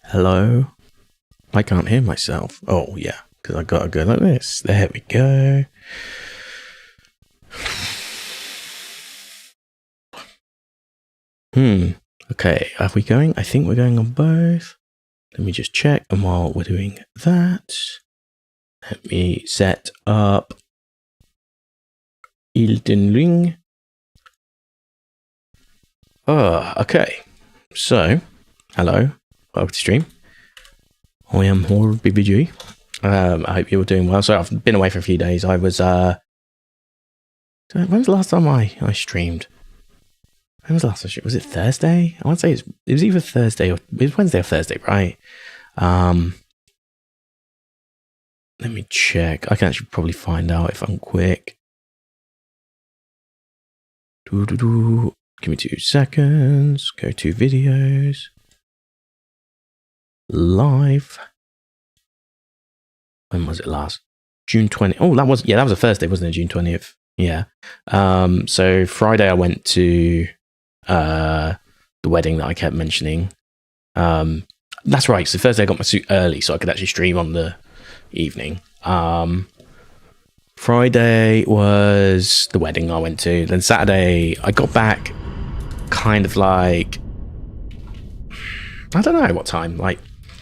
Hello? I can't hear myself. Oh, yeah, because I gotta go like this. There we go. Okay, are we going? I think we're going on both. Let me just check. And while we're doing that, let me set up Elden Ring. Oh, okay. So, hello. Welcome to stream. I am HarbyVG. I hope you're doing well. So I've been away for a few days. I was, when was the last time I streamed? When was the last time I streamed? Was it Thursday? I want to say it was either Thursday or it was Wednesday or Thursday, right? Let me check. I can actually probably find out if I'm quick. Give me 2 seconds. Go to videos. Live. When was it last? June 20th. Oh, that was a Thursday, wasn't it? June 20th. Yeah. So Friday I went to the wedding that I kept mentioning. That's right. So Thursday I got my suit early so I could actually stream on the evening. Friday was the wedding I went to. Then Saturday I got back kind of like, I don't know what time, like,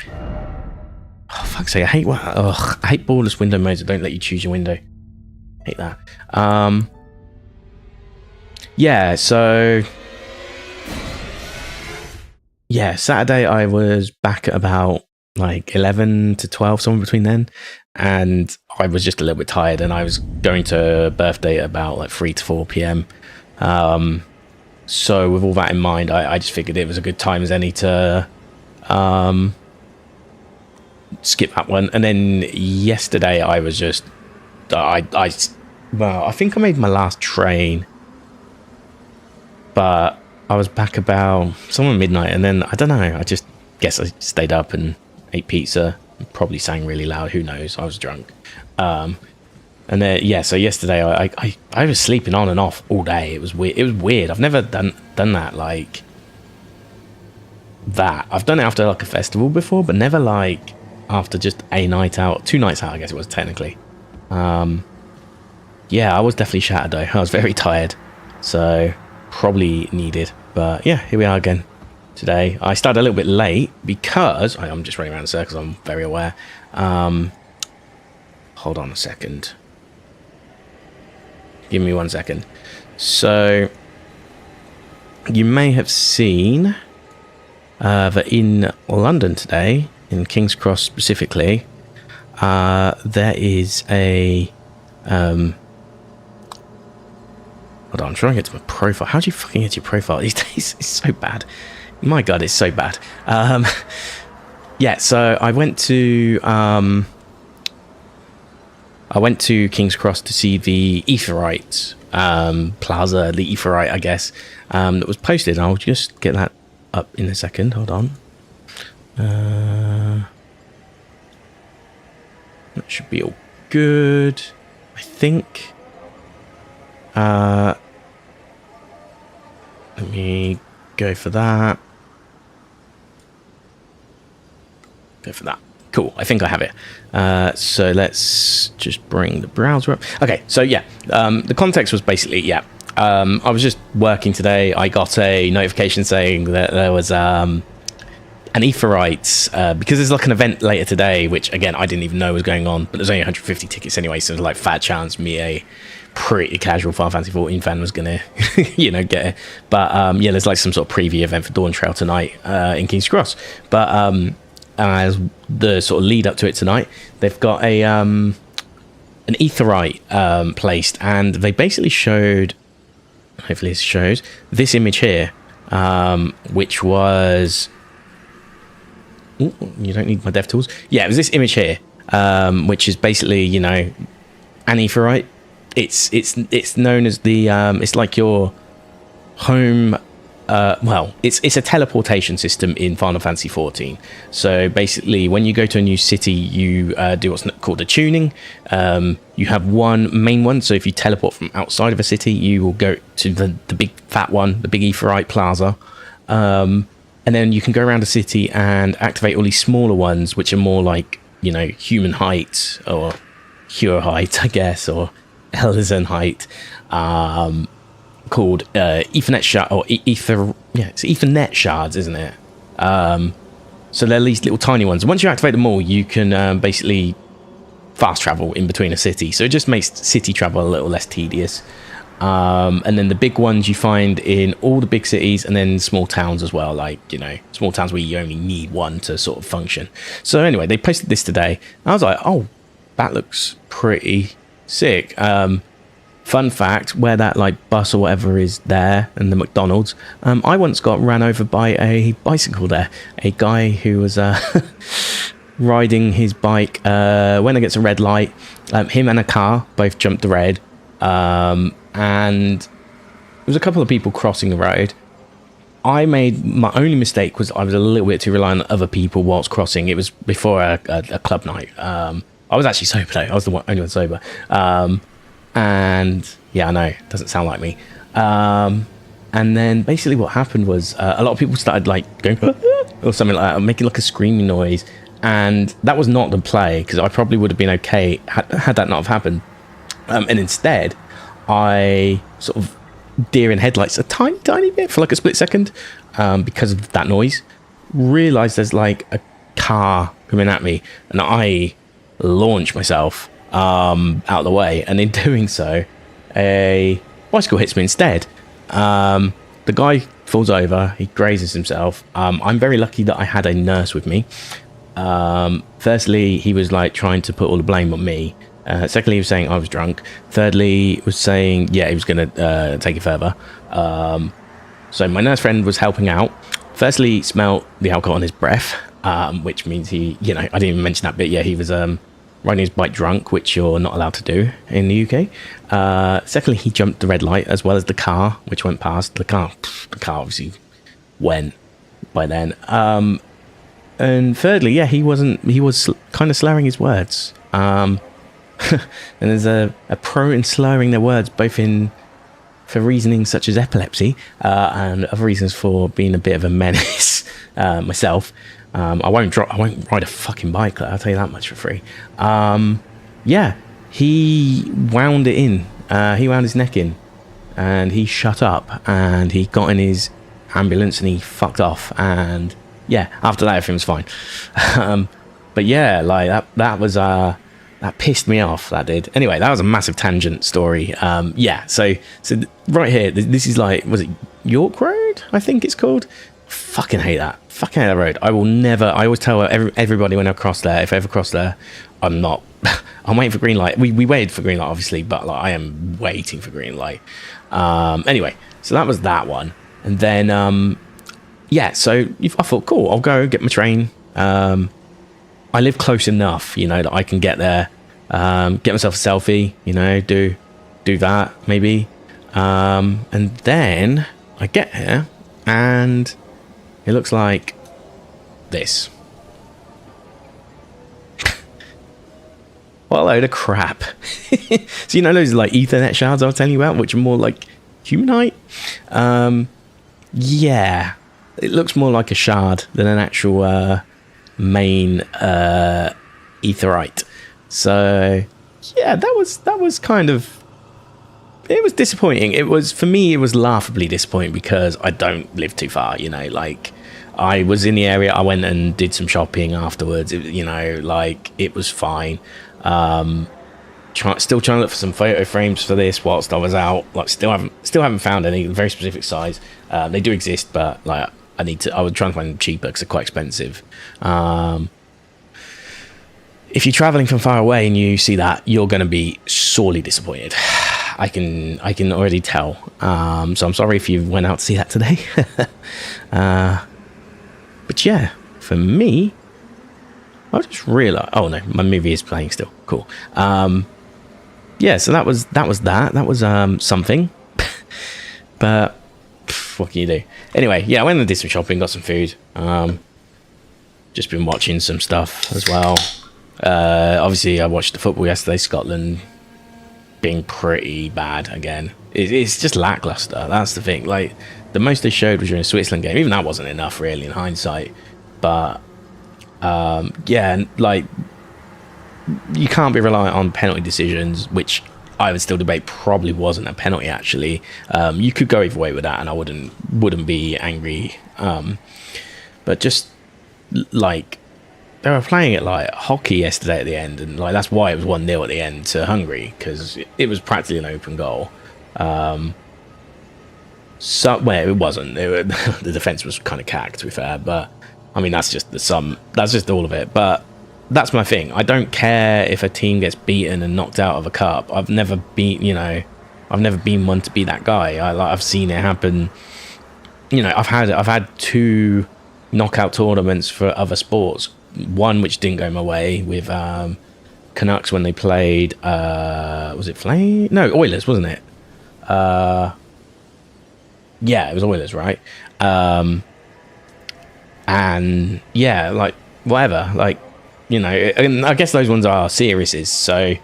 oh, fuck's sake, I hate borderless window modes that don't let you choose your window. Hate that. Yeah, so yeah, Saturday I was back at about like 11 to 12, somewhere between then, and I was just a little bit tired, and I was going to a birthday at about like 3 to 4 p.m. So with all that in mind, I just figured it was a good time as any to skip that one. And then yesterday I was just I think I made my last train, but I was back about somewhere midnight, and then I don't know, I just guess I stayed up and ate pizza, probably sang really loud, who knows, I was drunk. And then yeah, so yesterday I was sleeping on and off all day. It was weird. I've never done that, like that. I've done it after like a festival before, but never like after just a night out, 2 nights out I guess it was technically. Yeah, I was definitely shattered though. I was very tired, so probably needed. But yeah, here we are again today. I started a little bit late because I'm just running around in circles, I'm very aware. Hold on a second. Give me 1 second. So you may have seen that in London today, in King's Cross specifically, there is a hold on, I'm trying to get to my profile. How do you fucking get to your profile these days? It's so bad. My god, it's so bad. Yeah, so I went to King's Cross to see the Etherite plaza, the Etherite, I guess, that was posted. I'll just get that up in a second. Hold on. That should be all good, I think. Let me go for that. Go for that. Cool, I think I have it. So let's just bring the browser up. Okay, so yeah, the context was basically, yeah, I was just working today. I got a notification saying that there was an Etherite, because there's like an event later today, which again, I didn't even know was going on, but there's only 150 tickets anyway, so there's like fat chance me, a pretty casual Final Fantasy 14 fan, was gonna, you know, get it. But yeah, there's like some sort of preview event for Dawntrail tonight in King's Cross. But as the sort of lead up to it tonight, they've got a an Etherite placed, and they basically showed, hopefully this shows, this image here, which was, ooh, you don't need my dev tools. Yeah, it was this image here, which is basically, you know, an Etherite. It's known as the it's like your home. Well, it's a teleportation system in Final Fantasy 14. So basically, when you go to a new city, you do what's called a tuning. You have one main one. So if you teleport from outside of a city, you will go to the big fat one, the big Etherite Plaza. and then you can go around a city and activate all these smaller ones, which are more like, you know, human height or Hero height, I guess, or Elizon height, called Ethernet shard, or it's Ethernet shards, isn't it? So they're these little tiny ones. Once you activate them all, you can basically fast travel in between a city. So it just makes city travel a little less tedious. And then the big ones you find in all the big cities, and then small towns as well, like, you know, small towns where you only need one to sort of function. So anyway, they posted this today. I was like, oh, that looks pretty sick. Fun fact, where that like bus or whatever is there, and the McDonald's, I once got ran over by a bicycle there. A guy who was riding his bike when it gets a red light. Him and a car both jumped the red. And there was a couple of people crossing the road. I made my only mistake was I was a little bit too reliant on other people whilst crossing. It was before a club night. I was actually sober though. I was the only one sober. And yeah, I know, it doesn't sound like me. And then basically what happened was a lot of people started like going or something like that, making like a screaming noise. And that was not the play, because I probably would have been okay had that not have happened. And instead, I sort of deer in headlights a tiny bit for like a split second because of that noise. Realised there's like a car coming at me, and I launch myself out of the way. And in doing so, a bicycle hits me instead. The guy falls over, he grazes himself. I'm very lucky that I had a nurse with me. Firstly, he was like trying to put all the blame on me. Secondly, he was saying I was drunk. Thirdly, he was saying, yeah, he was going to take it further. So my nurse friend was helping out. Firstly, he smelled the alcohol on his breath, which means he, you know, I didn't even mention that bit. Yeah, he was riding his bike drunk, which you're not allowed to do in the UK. Secondly, he jumped the red light as well as the car, which went past. The car obviously went by then. And thirdly, yeah, he was kind of slurring his words. And there's a pro in slurring their words, both for reasonings such as epilepsy and other reasons for being a bit of a menace. Myself, I won't ride a fucking bike. I'll tell you that much for free. Yeah, he wound it in. He wound his neck in, and he shut up, and he got in his ambulance, and he fucked off. And yeah, after that, everything was fine. But yeah, like that was that pissed me off, that did. Anyway, that was a massive tangent story. Yeah, so right here, this is like, was it York Road? I think it's called. Fucking hate that. Fucking hate that road. I will never, I always tell everybody when I cross there, if I ever cross there, I'm waiting for green light. We waited for green light, obviously, but like I am waiting for green light. Anyway, so that was that one. And then, yeah, so I thought, cool, I'll go get my train. I live close enough, you know, that I can get there, get myself a selfie, you know, do that maybe. And then I get here and it looks like this. What a load of crap. So, you know, those like Ethernet shards I was telling you about, which are more like human height? Yeah, it looks more like a shard than an actual main etherite. So yeah, that was kind of, it was disappointing. It was, for me, it was laughably disappointing because I don't live too far, you know, like I was in the area, I went and did some shopping afterwards, you know, like it was fine. Still trying to look for some photo frames for this whilst I was out, like still haven't found any very specific size. They do exist, but like I would try and find them cheaper because they're quite expensive. If you're traveling from far away and you see that, you're going to be sorely disappointed. I can already tell. So I'm sorry if you went out to see that today. But yeah, for me, I just realized, oh no, my movie is playing still. Cool. Yeah, so that was something. But what can you do? Anyway, yeah, I went and did some shopping, got some food. Just been watching some stuff as well. Obviously, I watched the football yesterday. Scotland being pretty bad again. It's just lackluster. That's the thing. Like the most they showed was during a Switzerland game. Even that wasn't enough, really, in hindsight. But yeah, like you can't be reliant on penalty decisions, which I would still debate probably wasn't a penalty. Actually, you could go either way with that, and I wouldn't be angry. But just like they were playing it like hockey yesterday at the end, and like that's why it was 1-0 at the end to Hungary, because it was practically an open goal. So well, it wasn't. The defense was kind of cacked, to be fair, but I mean that's just that's just all of it. But that's my thing. I don't care if a team gets beaten and knocked out of a cup. I've never been one to be that guy. I've seen it happen. You know, I've had 2 knockout tournaments for other sports. One which didn't go my way with Canucks when they played. Was it Flame? No, Oilers, wasn't it? Yeah, it was Oilers, right? And yeah, like whatever, like, you know, and I guess those ones are series, so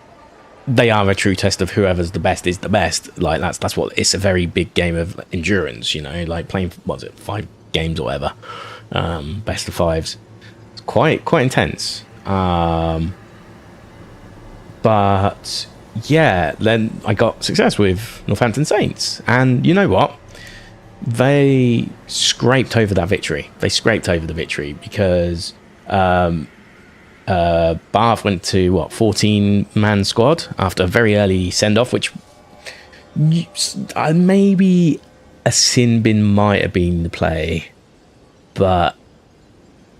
they are a true test of whoever's the best is the best. Like that's what it's a very big game of endurance, you know, like playing 5 games or whatever, best of 5s. It's quite intense. But yeah, then I got success with Northampton Saints, and you know what? They scraped over that victory. They scraped over the victory because Bath went to 14-man squad after a very early send-off, which maybe a sin bin might have been the play, but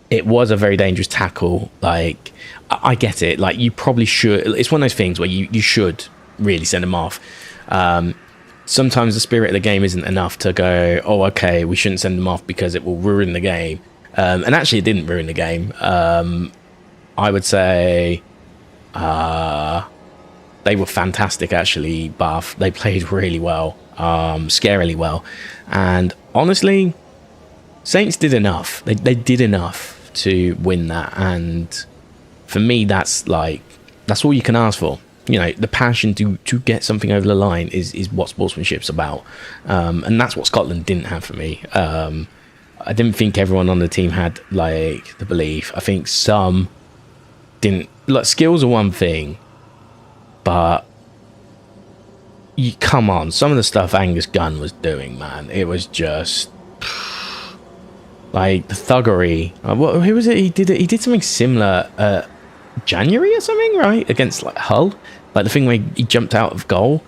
it was a very dangerous tackle. Like, I get it. Like, you probably should. It's one of those things where you should really send him off. Sometimes the spirit of the game isn't enough to go, oh, okay, we shouldn't send them off because it will ruin the game. And actually, it didn't ruin the game. I would say they were fantastic, actually, Bath. They played really well, scarily well. And honestly, Saints did enough. They did enough to win that. And for me, that's all you can ask for. You know, the passion to get something over the line is what sportsmanship's about. And that's what Scotland didn't have for me. I didn't think everyone on the team had, like, the belief. I think some didn't. Like, skills are one thing, but come on, some of the stuff Angus Gunn was doing, man, it was just like the thuggery. Who was it? He did something similar January or something, right, against like Hull, like the thing where he jumped out of goal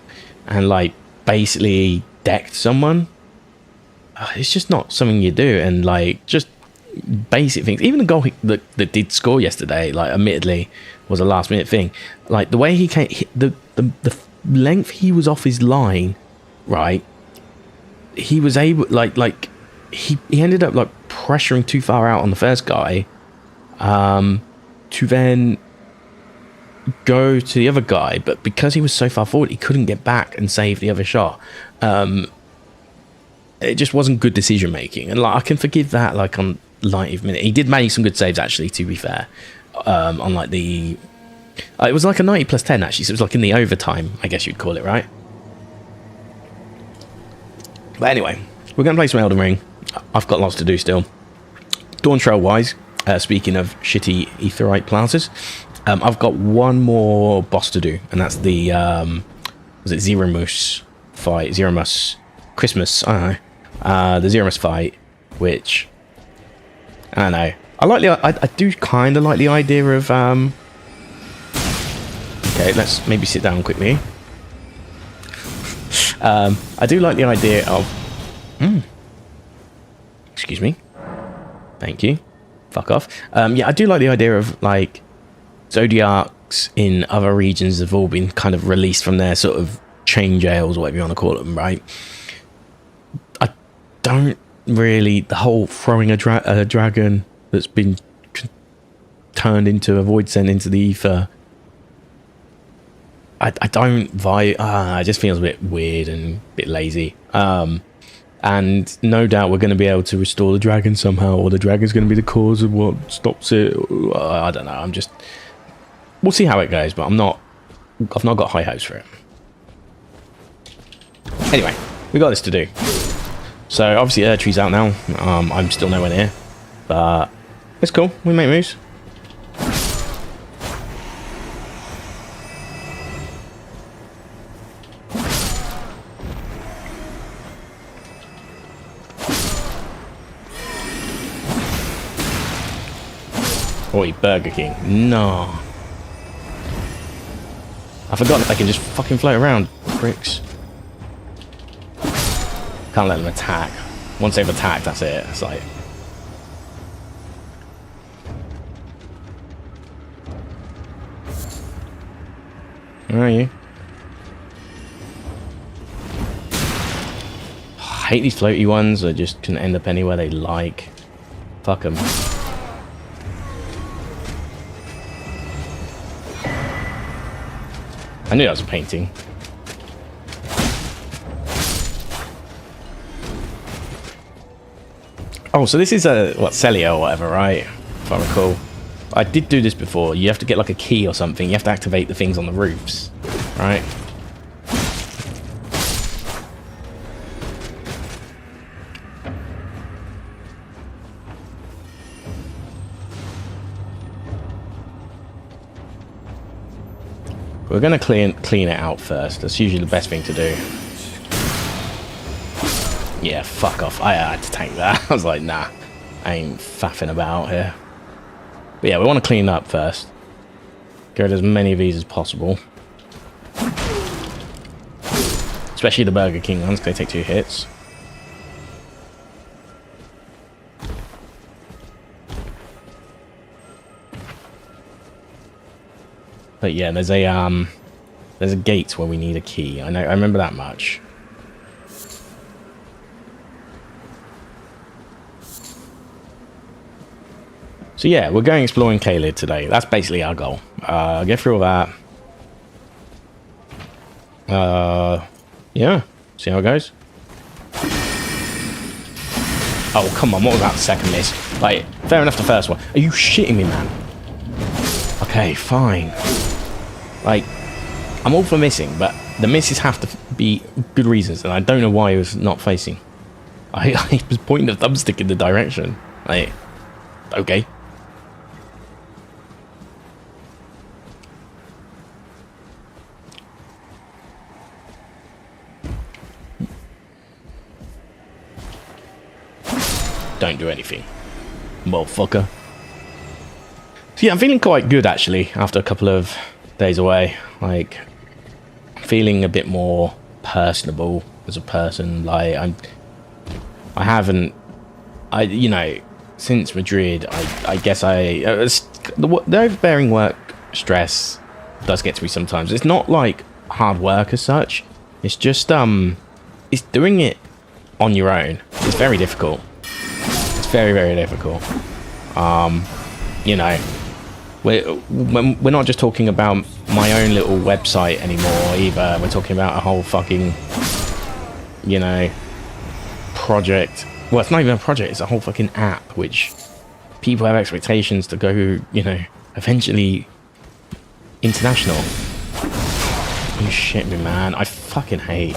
and like basically decked someone. It's just not something you do. And like just basic things, even the goal that did score yesterday, like admittedly was a last minute thing, like the way he came, the length he was off his line, right, he was able, like he ended up like pressuring too far out on the first guy to then go to the other guy, but because he was so far forward, he couldn't get back and save the other shot. It just wasn't good decision making, and like I can forgive that. Like on 90th minute, he did make some good saves, actually, to be fair. On like the, it was like a 90 plus 10 actually, so it was like in the overtime, I guess you'd call it, right? But anyway, we're gonna play some Elden Ring. I've got lots to do still. Dawntrail wise, speaking of shitty aetheryte planters, I've got one more boss to do, and that's the was it Zeromus fight? Zeromus Christmas? I don't know. The Zeromus fight, which I don't know. I do kind of like the idea of okay, let's maybe sit down quickly. I do like the idea of excuse me. Thank you. Fuck off. Yeah, I do like the idea of like Zodiacs in other regions have all been kind of released from their sort of chain jails, or whatever you want to call them, right? I don't really, the whole throwing a dragon that's been turned into a void sent into the ether, I don't vibe. It just feels a bit weird and a bit lazy. And no doubt we're going to be able to restore the dragon somehow, or the dragon's going to be the cause of what stops it. I don't know. We'll see how it goes, but I've not got high hopes for it. Anyway, we got this to do. So obviously Erdtree's out now. I'm still nowhere near, but it's cool. We make moves. Oi, Burger King. No. I forgot that they can just fucking float around. Pricks. Can't let them attack. Once they've attacked, that's it. It's like... Where are you? I hate these floaty ones that just can end up anywhere they like. Fuck them. I knew that was a painting. Oh, so this is a, what, Celio or whatever, right? If I recall. I did do this before. You have to get like a key or something. You have to activate the things on the roofs, right? We're going to clean it out first. That's usually the best thing to do. Yeah, fuck off. I had to tank that. I was like, nah, I ain't faffing about here. But yeah, we want to clean up first. Get rid of as many of these as possible. Especially the Burger King ones, because they take 2 hits. But yeah, there's a gate where we need a key. I remember that much. So yeah, we're going exploring Caelid today. That's basically our goal. Get through all that. Yeah, see how it goes. Oh, come on, what was that second miss? Like, fair enough the first one. Are you shitting me, man? Okay, fine. Like, I'm all for missing, but the misses have to be good reasons, and I don't know why he was not facing. I was pointing the thumbstick in the direction. Like, okay. Don't do anything, motherfucker. So yeah, I'm feeling quite good actually after a couple of days away. Like, feeling a bit more personable as a person. Like, you know, since Madrid, I guess the overbearing work stress does get to me sometimes. It's not like hard work as such. It's just it's doing it on your own. It's very difficult. It's very, very difficult. You know, we're not just talking about my own little website anymore either. We're talking about a whole fucking, you know, project. Well, it's not even a project. It's a whole fucking app, which people have expectations to go, you know, eventually international. You shit me, man. I fucking hate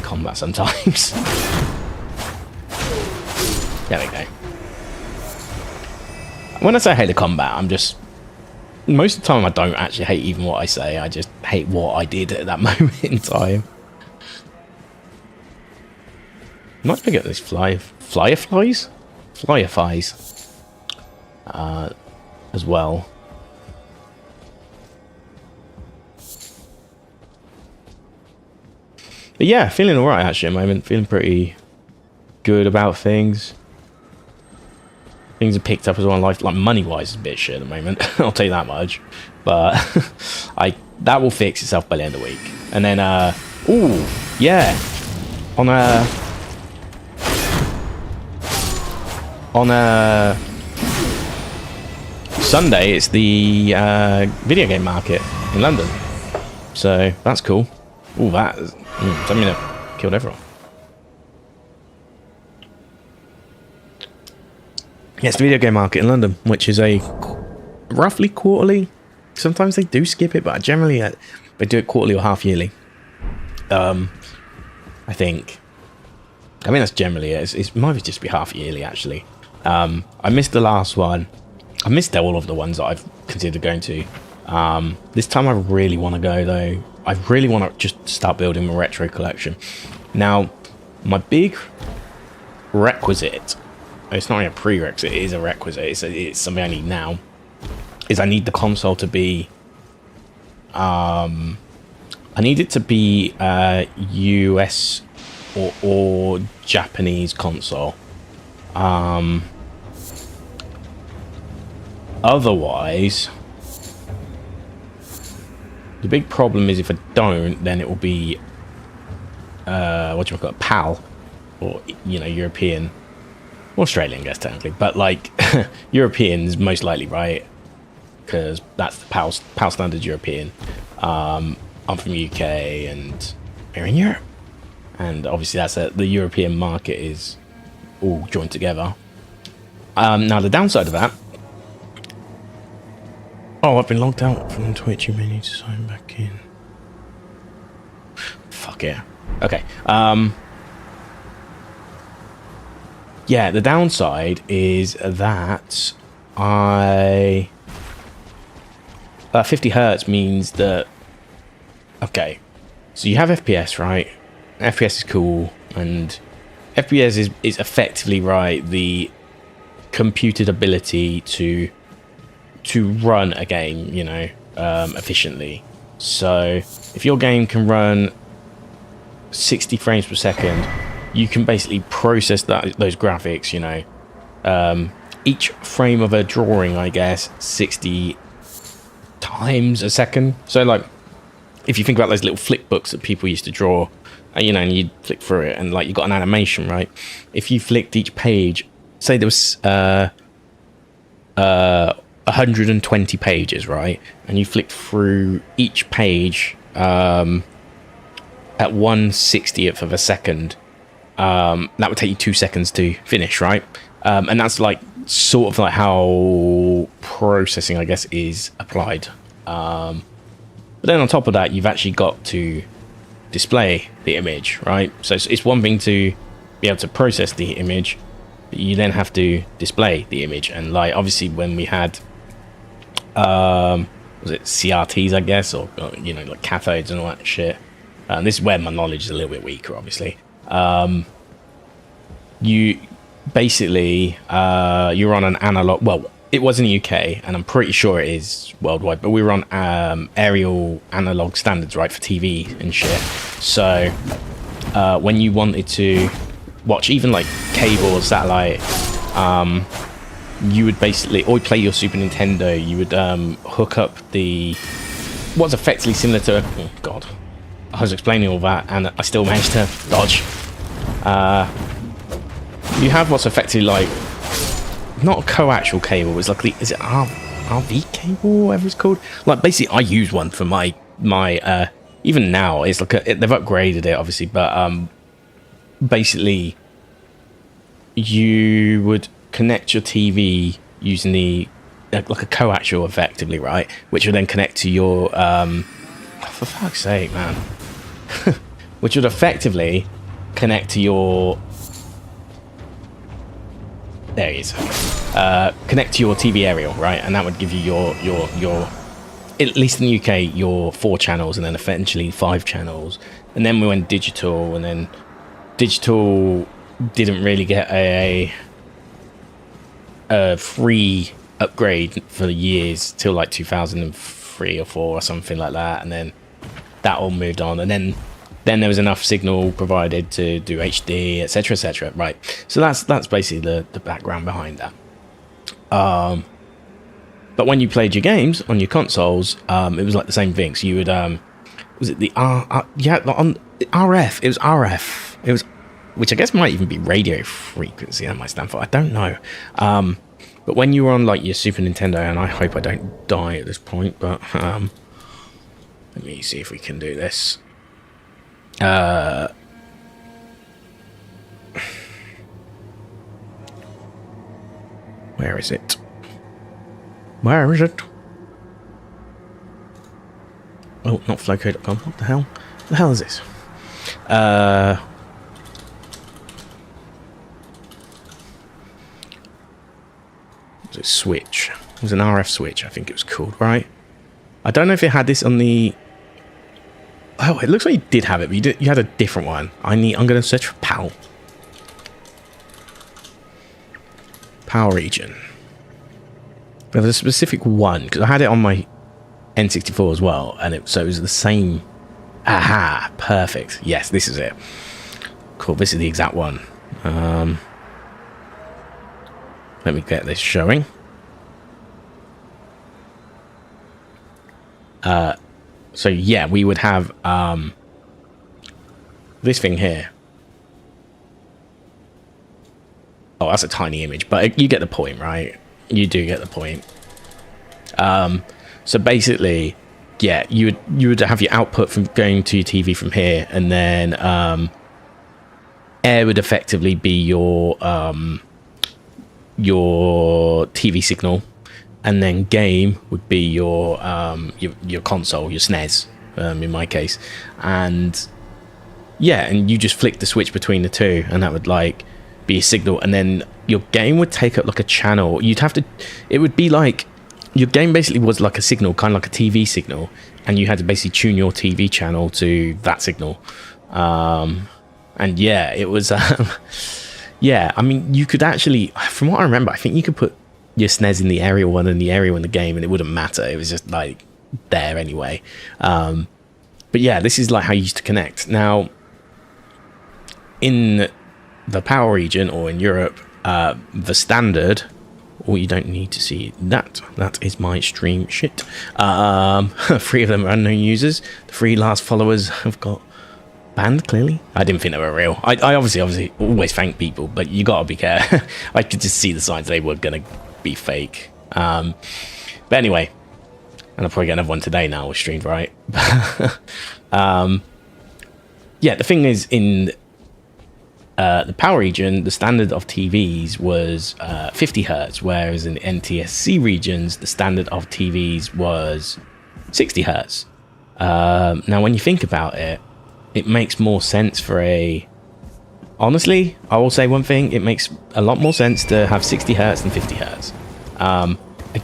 combat sometimes. There we go. When I say I hate the combat, I'm just... Most of the time I don't actually hate even what I say. I just hate what I did at that moment in time. Nice to get these fireflies? Fireflies. As well. But yeah, feeling alright actually at the moment. Feeling pretty good about things. Things are picked up as well in life. Like, money-wise, it's a bit shit at the moment. I'll tell you that much. But that will fix itself by the end of the week. And then, ooh, yeah. On Sunday, it's the video game market in London. So that's cool. Ooh, that is, I mean, it killed everyone. Yeah, it's the video game market in London, which is a roughly quarterly. Sometimes they do skip it, but generally they do it quarterly or half yearly. I think. I mean, that's generally it. It might just be half yearly, actually. I missed the last one. I missed all of the ones that I've considered going to. This time I really want to go, though. I really want to just start building my retro collection. Now, my big requisite, it's not really a prerequisite, it is a requisite, it's something I need now, is I need the console to be, I need it to be US or Japanese console. Otherwise, the big problem is if I don't, then it will be PAL, or European, Australian, I guess technically, but like Europeans most likely, right? Because that's the PAL standard European. I'm from UK and we're in Europe, and obviously that's the European market is all joined together. Now the downside of that. Oh, I've been logged out from Twitch. You may need to sign back in. Fuck yeah. Okay. Yeah, the downside is that 50 hertz means that. Okay, so you have FPS, right? FPS is cool, and FPS is effectively, right, the computed ability to run a game, efficiently. So if your game can run 60 frames per second, you can basically process those graphics, each frame of a drawing, I guess, 60 times a second. So like, if you think about those little flip books that people used to draw, and you'd flick through it, and like you got an animation, right? If you flicked each page, say there was 120 pages, right? And you flick through each page at 1/60th of a second, that would take you 2 seconds to finish, right? And that's like sort of like how processing, I guess, is applied. But then on top of that, you've actually got to display the image, right? So it's one thing to be able to process the image, but you then have to display the image. And like obviously when we had was it CRTs, I guess, or like cathodes and all that shit, and this is where my knowledge is a little bit weaker, obviously. You basically you're on an analog, well, it was in the UK and I'm pretty sure it is worldwide, but we were on aerial analog standards, right, for TV and shit. So when you wanted to watch even like cable or satellite, you would basically, or play your Super Nintendo, you would hook up what's effectively similar to, oh god, I was explaining all that and I still managed to dodge. You have what's effectively like, not a coaxial cable, it's like is it RV cable, whatever it's called? Like basically I use one for my even now, it's like they've upgraded it obviously, but basically you would connect your TV using like a coaxial effectively, right? Which would then connect to your for fuck's sake, man. Which would effectively connect to your, there he is. Connect to your TV aerial, right? And that would give you your at least in the UK, your 4 channels, and then eventually 5 channels. And then we went digital, and then digital didn't really get a free upgrade for years till like 2003 or 4 or something like that, and then that all moved on, and then there was enough signal provided to do HD, etc., right? So that's basically the background behind that. But when you played your games on your consoles, it was like the same thing. So you would was it the RF? It was RF. It was, which I guess might even be radio frequency. That might stand for, I don't know. But when you were on like your Super Nintendo, and I hope I don't die at this point, but let me see if we can do this. Where is it? Where is it? Oh, not flowcode.com. What the hell? What the hell is this? was it switch? It was an RF switch, I think it was called, right? I don't know if it had this on the... Oh, it looks like you did have it, but you had a different one. I'm going to search for PAL. Power region. But there's a specific one, because I had it on my N64 as well, and so it was the same. Aha, perfect. Yes, this is it. Cool, this is the exact one. Let me get this showing. So yeah, we would have this thing here. Oh, that's a tiny image, but you get the point, right? You do get the point. So basically, yeah, you would have your output from going to your TV from here, and then air would effectively be your TV signal, and then game would be your console, your SNES, in my case, and yeah, and you just flick the switch between the two, and that would like be a signal, and then your game would take up like a channel. You'd have to, it would be like your game basically was like a signal, kind of like a TV signal, and you had to basically tune your TV channel to that signal. And yeah, it was yeah, I mean, you could actually, from what I remember, I think you could put your SNES in the area one and the area one in the game, and it wouldn't matter. It was just like there anyway. But yeah, this is like how you used to connect. Now, in the power region, or in Europe, the standard, or you don't need to see that. That is my stream shit. 3 of them are unknown users. The 3 last followers have got banned, clearly. I didn't think they were real. I obviously always thank people, but you gotta be careful. I could just see the signs they were gonna be fake. But anyway, and I'll probably get another one today now with streamed, right? Yeah, the thing is, in the power region, the standard of TVs was 50 hertz, whereas in the NTSC regions, the standard of TVs was 60 hertz. Now, when you think about it, it makes more sense for honestly, I will say one thing, it makes a lot more sense to have 60 hertz than 50 hertz. I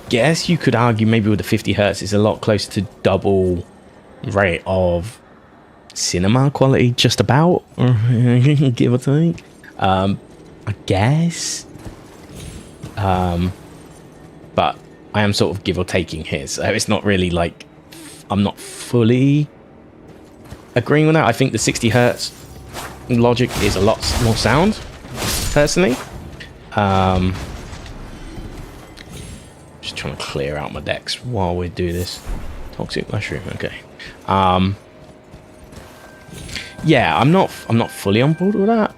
guess you could argue maybe with the 50 hertz, it's a lot closer to double rate of cinema quality, just about, give or take. I guess. But I am sort of give or taking here, so it's not really like I'm not fully agreeing with that. I think the 60 hertz logic is a lot more sound, personally. Just trying to clear out my decks while we do this. Toxic mushroom, okay. Yeah, I'm not fully on board with that.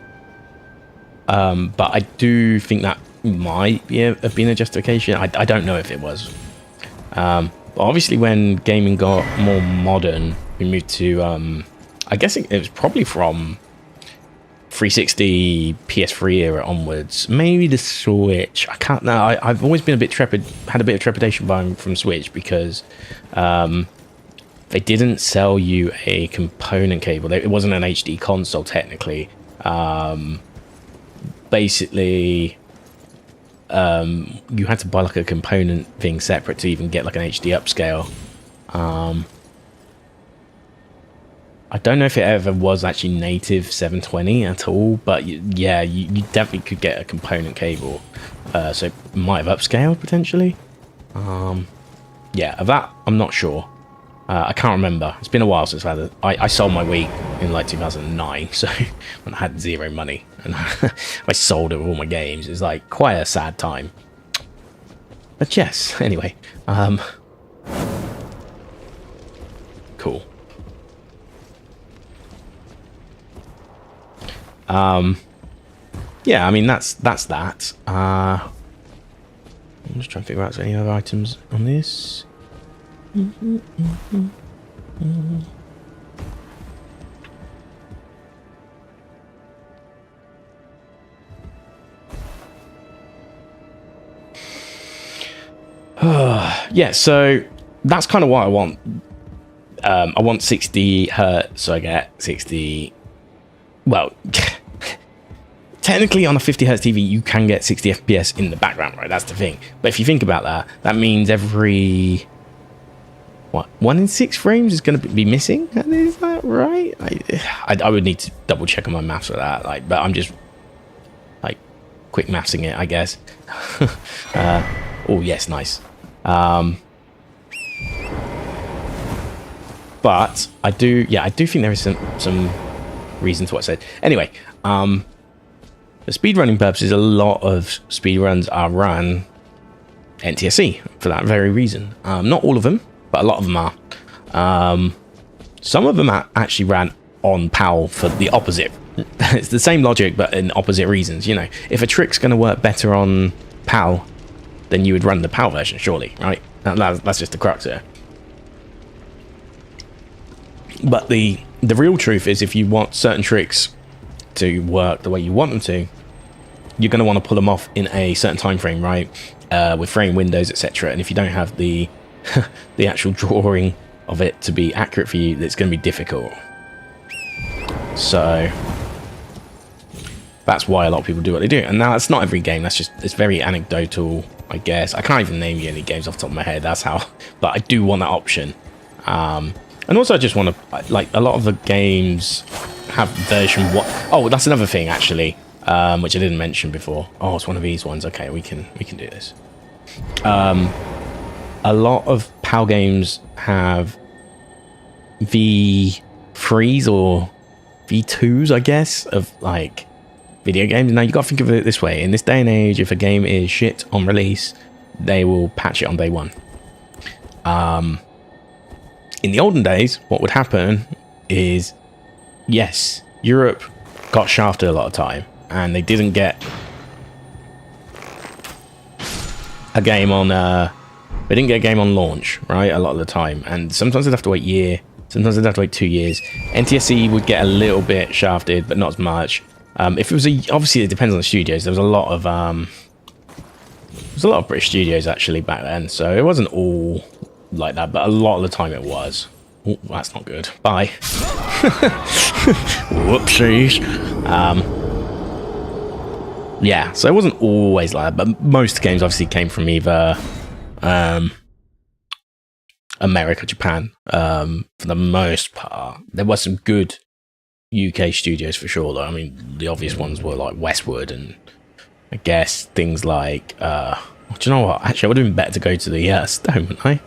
But I do think that might be have been a justification. I don't know if it was. But obviously, when gaming got more modern, we moved to I guess it was probably from 360 PS3 era onwards, maybe the Switch. I can't know. I've always been a bit had a bit of trepidation buying from Switch, because they didn't sell you a component cable. It wasn't an HD console technically. Basically, you had to buy like a component thing separate to even get like an HD upscale. I don't know if it ever was actually native 720 at all, but yeah, you definitely could get a component cable. So it might have upscaled potentially. Yeah, of that I'm not sure. I can't remember. It's been a while since I had I sold my Wii in like 2009, so when I had 0 money and I sold it with all my games. It was like quite a sad time. But yes, anyway, cool. Yeah, I mean that's that. I'm just trying to figure out if there's any other items on this. Yeah, so that's kind of what I want. I want 60 hertz, so I get 60. Well, technically on a 50 hertz TV, you can get 60 FPS in the background, right? That's the thing. But if you think about that, that means every, what, 1 in 6 frames is going to be missing? Is that right? I would need to double check on my maths for that. Like, but I'm just like quick mathsing it, I guess. Oh yes, nice. But I do think there is some reason to what I said. Anyway, for speedrunning purposes, a lot of speedruns are run NTSC for that very reason. Not all of them, but a lot of them are. Some of them are actually ran on PAL for the opposite. It's the same logic, but in opposite reasons. You know, if a trick's going to work better on PAL, then you would run the PAL version, surely, right? That's just the crux here. But the real truth is, if you want certain tricks to work the way you want them to, you're going to want to pull them off in a certain time frame, right? With frame windows, etc. And if you don't have the the actual drawing of it to be accurate for you, it's going to be difficult. So that's why a lot of people do what they do. And now it's not every game. It's very anecdotal, I guess. I can't even name you any games off the top of my head. That's how. But I do want that option. And also I just want to, like, a lot of the games have version 1. Oh, that's another thing actually, which I didn't mention before. Oh, it's one of these ones. Okay, we can do this. A lot of PAL games have V3s or V2s, I guess, of like video games. Now you got to think of it this way: in this day and age, if a game is shit on release, they will patch it on day one. In the olden days, what would happen is, yes, Europe got shafted a lot of time, and they didn't get a game on. They didn't get a game on launch, right? A lot of the time, and sometimes they'd have to wait a year. Sometimes they'd have to wait 2 years. NTSC would get a little bit shafted, but not as much. If it was obviously it depends on the studios. There was a lot of British studios actually back then, so it wasn't all like that, but a lot of the time it was. Oh, that's not good. Bye. Whoopsies. Yeah, so it wasn't always like that, but most games obviously came from either America, Japan, for the most part. There were some good UK studios for sure, though. I mean, the obvious ones were like Westwood, and I guess things like do you know what? Actually, I would have been better to go to the Stone, wouldn't I?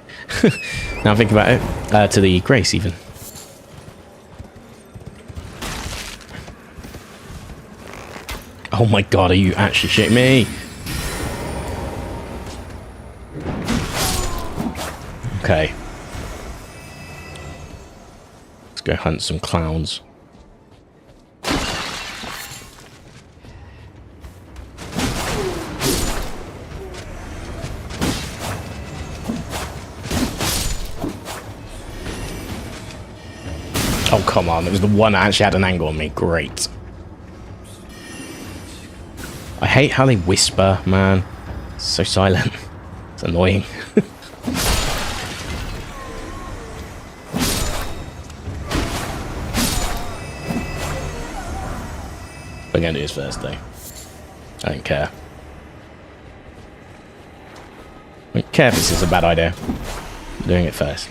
Now I think about it, to the Grace even. Oh my god, are you actually shitting me? Okay. Let's go hunt some clowns. Oh, come on. It was the one that actually had an angle on me. Great. I hate how they whisper, man. It's so silent. It's annoying. We're going to do this first, though. I don't care. I don't care if this is a bad idea. I'm doing it first.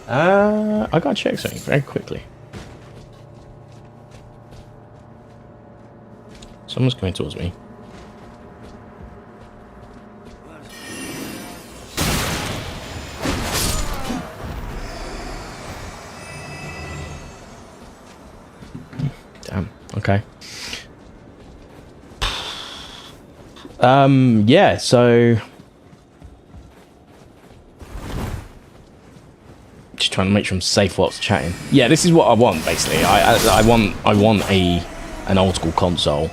I gotta check something very quickly. Someone's coming towards me. Damn. Okay. Yeah, so just trying to make sure I'm safe whilst chatting. Yeah, this is what I want basically. I want an old school console.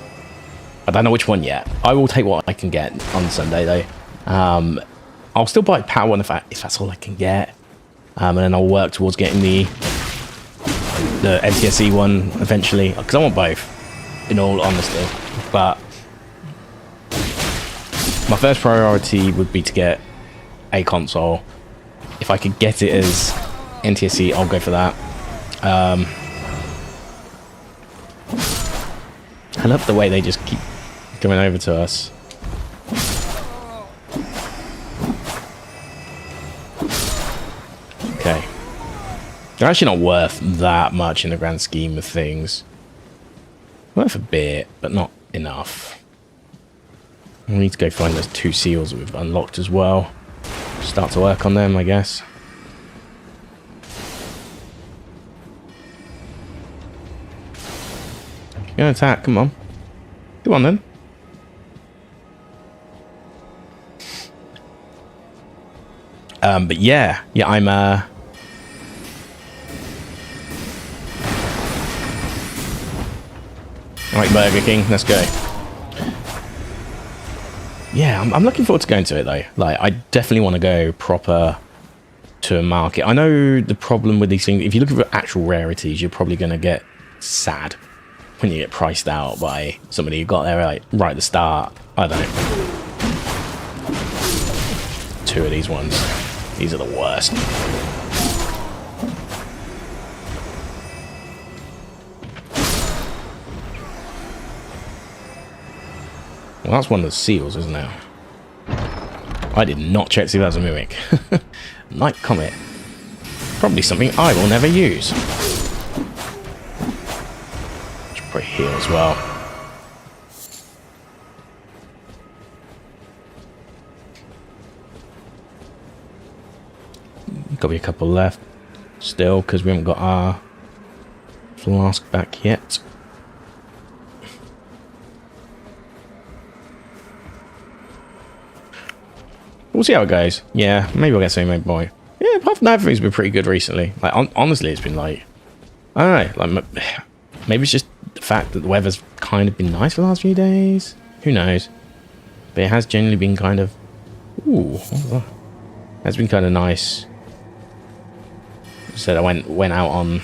I don't know which one yet. I will take what I can get on Sunday though. I'll still buy Power One if that's all I can get. And then I'll work towards getting the NTSC one eventually, because I want both, in all honesty. But my first priority would be to get a console. If I could get it as NTSC, I'll go for that. I love the way they just keep coming over to us. Okay. They're actually not worth that much in the grand scheme of things. Worth a bit, but not enough. We need to go find those 2 seals that we've unlocked as well. Start to work on them, I guess. You're gonna attack, come on. Come on then. But yeah, I'm Alright, Burger King, let's go. Yeah, I'm looking forward to going to it though. Like, I definitely want to go proper to a market. I know the problem with these things, if you're looking for actual rarities, you're probably going to get sad when you get priced out by somebody who got there like right at the start. I don't know. 2 of these ones. These are the worst. Well, that's one of the seals, isn't it? I did not check to see if that was a mimic. Night Comet. Probably something I will never use. Should probably heal as well. Got to be a couple left still, because we haven't got our flask back yet. We'll see how it goes. Yeah, maybe we'll get something made boy. Yeah, apart from that, everything's been pretty good recently. Like, honestly, it's been like, I don't know, like, maybe it's just the fact that the weather's kind of been nice for the last few days. Who knows? But it has generally been kind of, ooh, it's been kind of nice. So I went out on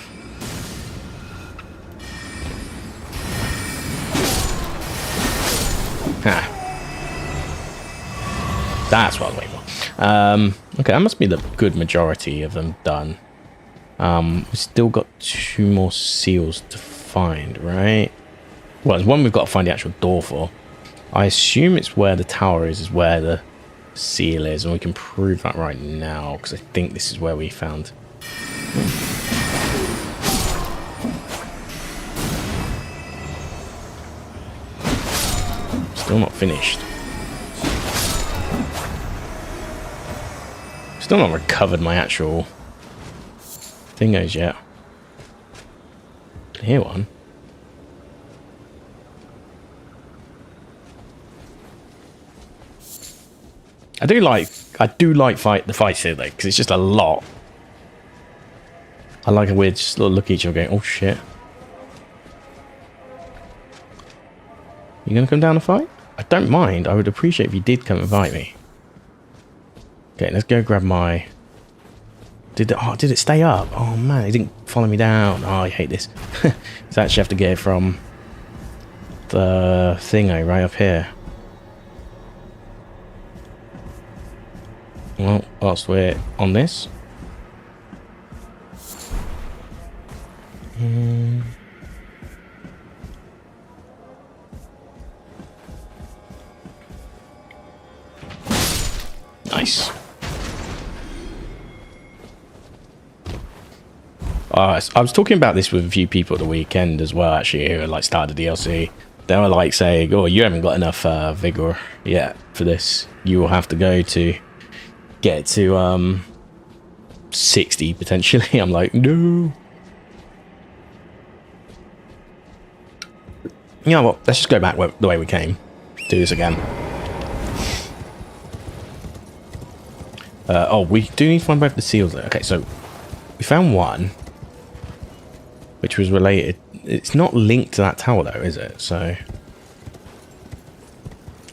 that's what I was waiting for. Okay, that must be the good majority of them done. We've still got 2 more seals to find, right? Well, there's one we've got to find the actual door for. I assume it's where the tower is where the seal is, and we can prove that right now, because I think this is where we found... Still not finished. Still not recovered my actual thingos yet. Here one. I do like the fights here though, because it's just a lot. I like a weird just little look at each other going, oh shit. You gonna come down and fight? I don't mind. I would appreciate if you did come and fight me. Okay, let's go grab my... Did it stay up? Oh man, it didn't follow me down. Oh, I hate this. So I actually have to get it from the thingo right up here. Well, whilst we're on this. Nice. I was talking about this with a few people at the weekend as well, actually, who had like started the DLC. They were like saying, oh, you haven't got enough vigor yet for this. You will have to go to get to 60 potentially. I'm like, no. You know what? Let's just go back the way we came. Do this again. Oh, we do need to find both the seals though. Okay, so we found one, which was related. It's not linked to that tower though, is it? So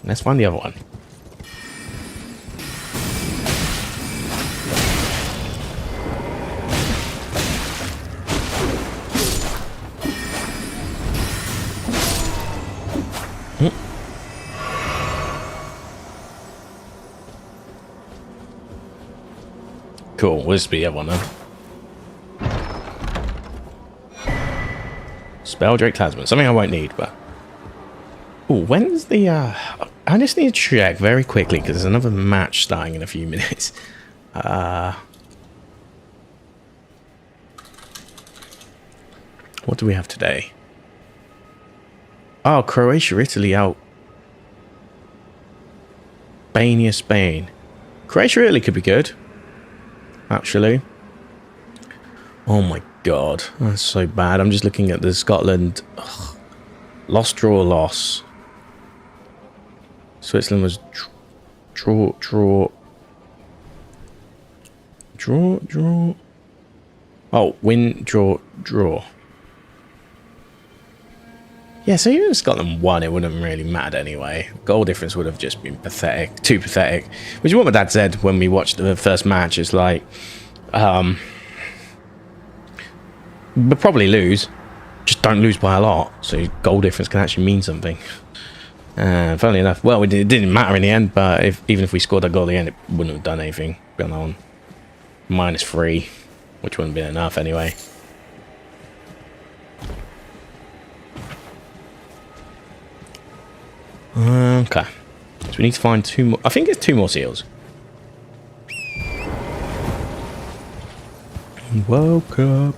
let's find the other one. Cool, we'll just be the other one then. Spell Drake Tasman. Something I won't need, but Oh, when's the... I just need to check very quickly, because there's another match starting in a few minutes. What do we have today? Oh, Croatia, Italy out. Albania, Spain. Croatia, Italy could be good. Actually. Oh my god. That's so bad. I'm just looking at the Scotland. Ugh. Loss, draw, loss. Switzerland was draw. Oh, win, draw. Yeah, so even if Scotland won, it wouldn't have really mattered anyway. Goal difference would have just been pathetic. Too pathetic. Which is what my dad said when we watched the first match. It's like, we'll probably lose. Just don't lose by a lot. So goal difference can actually mean something. Funnily enough, well, it didn't matter in the end, but even if we scored that goal at the end, it wouldn't have done anything. Gone on -3, which wouldn't have been enough anyway. Okay. So we need to find 2 more. I think it's 2 more seals. Woke up.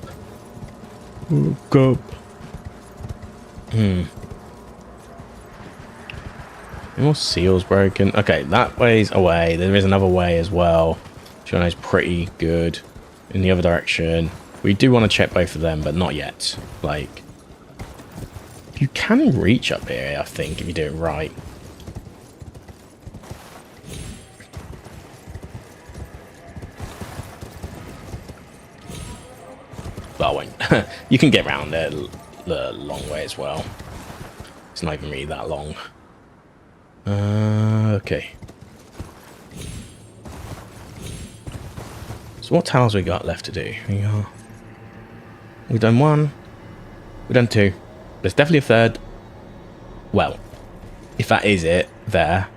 More seals broken. Okay, that way's away. There is another way as well, which I know is pretty good. In the other direction. We do want to check both of them, but not yet. Like, you can reach up here, I think, if you do it right. But I won't. You can get around there the long way as well. It's not even really that long. Okay. So what tiles we got left to do? We've done 1. We've done 2. There's definitely a 3rd. Well, if that is it, there.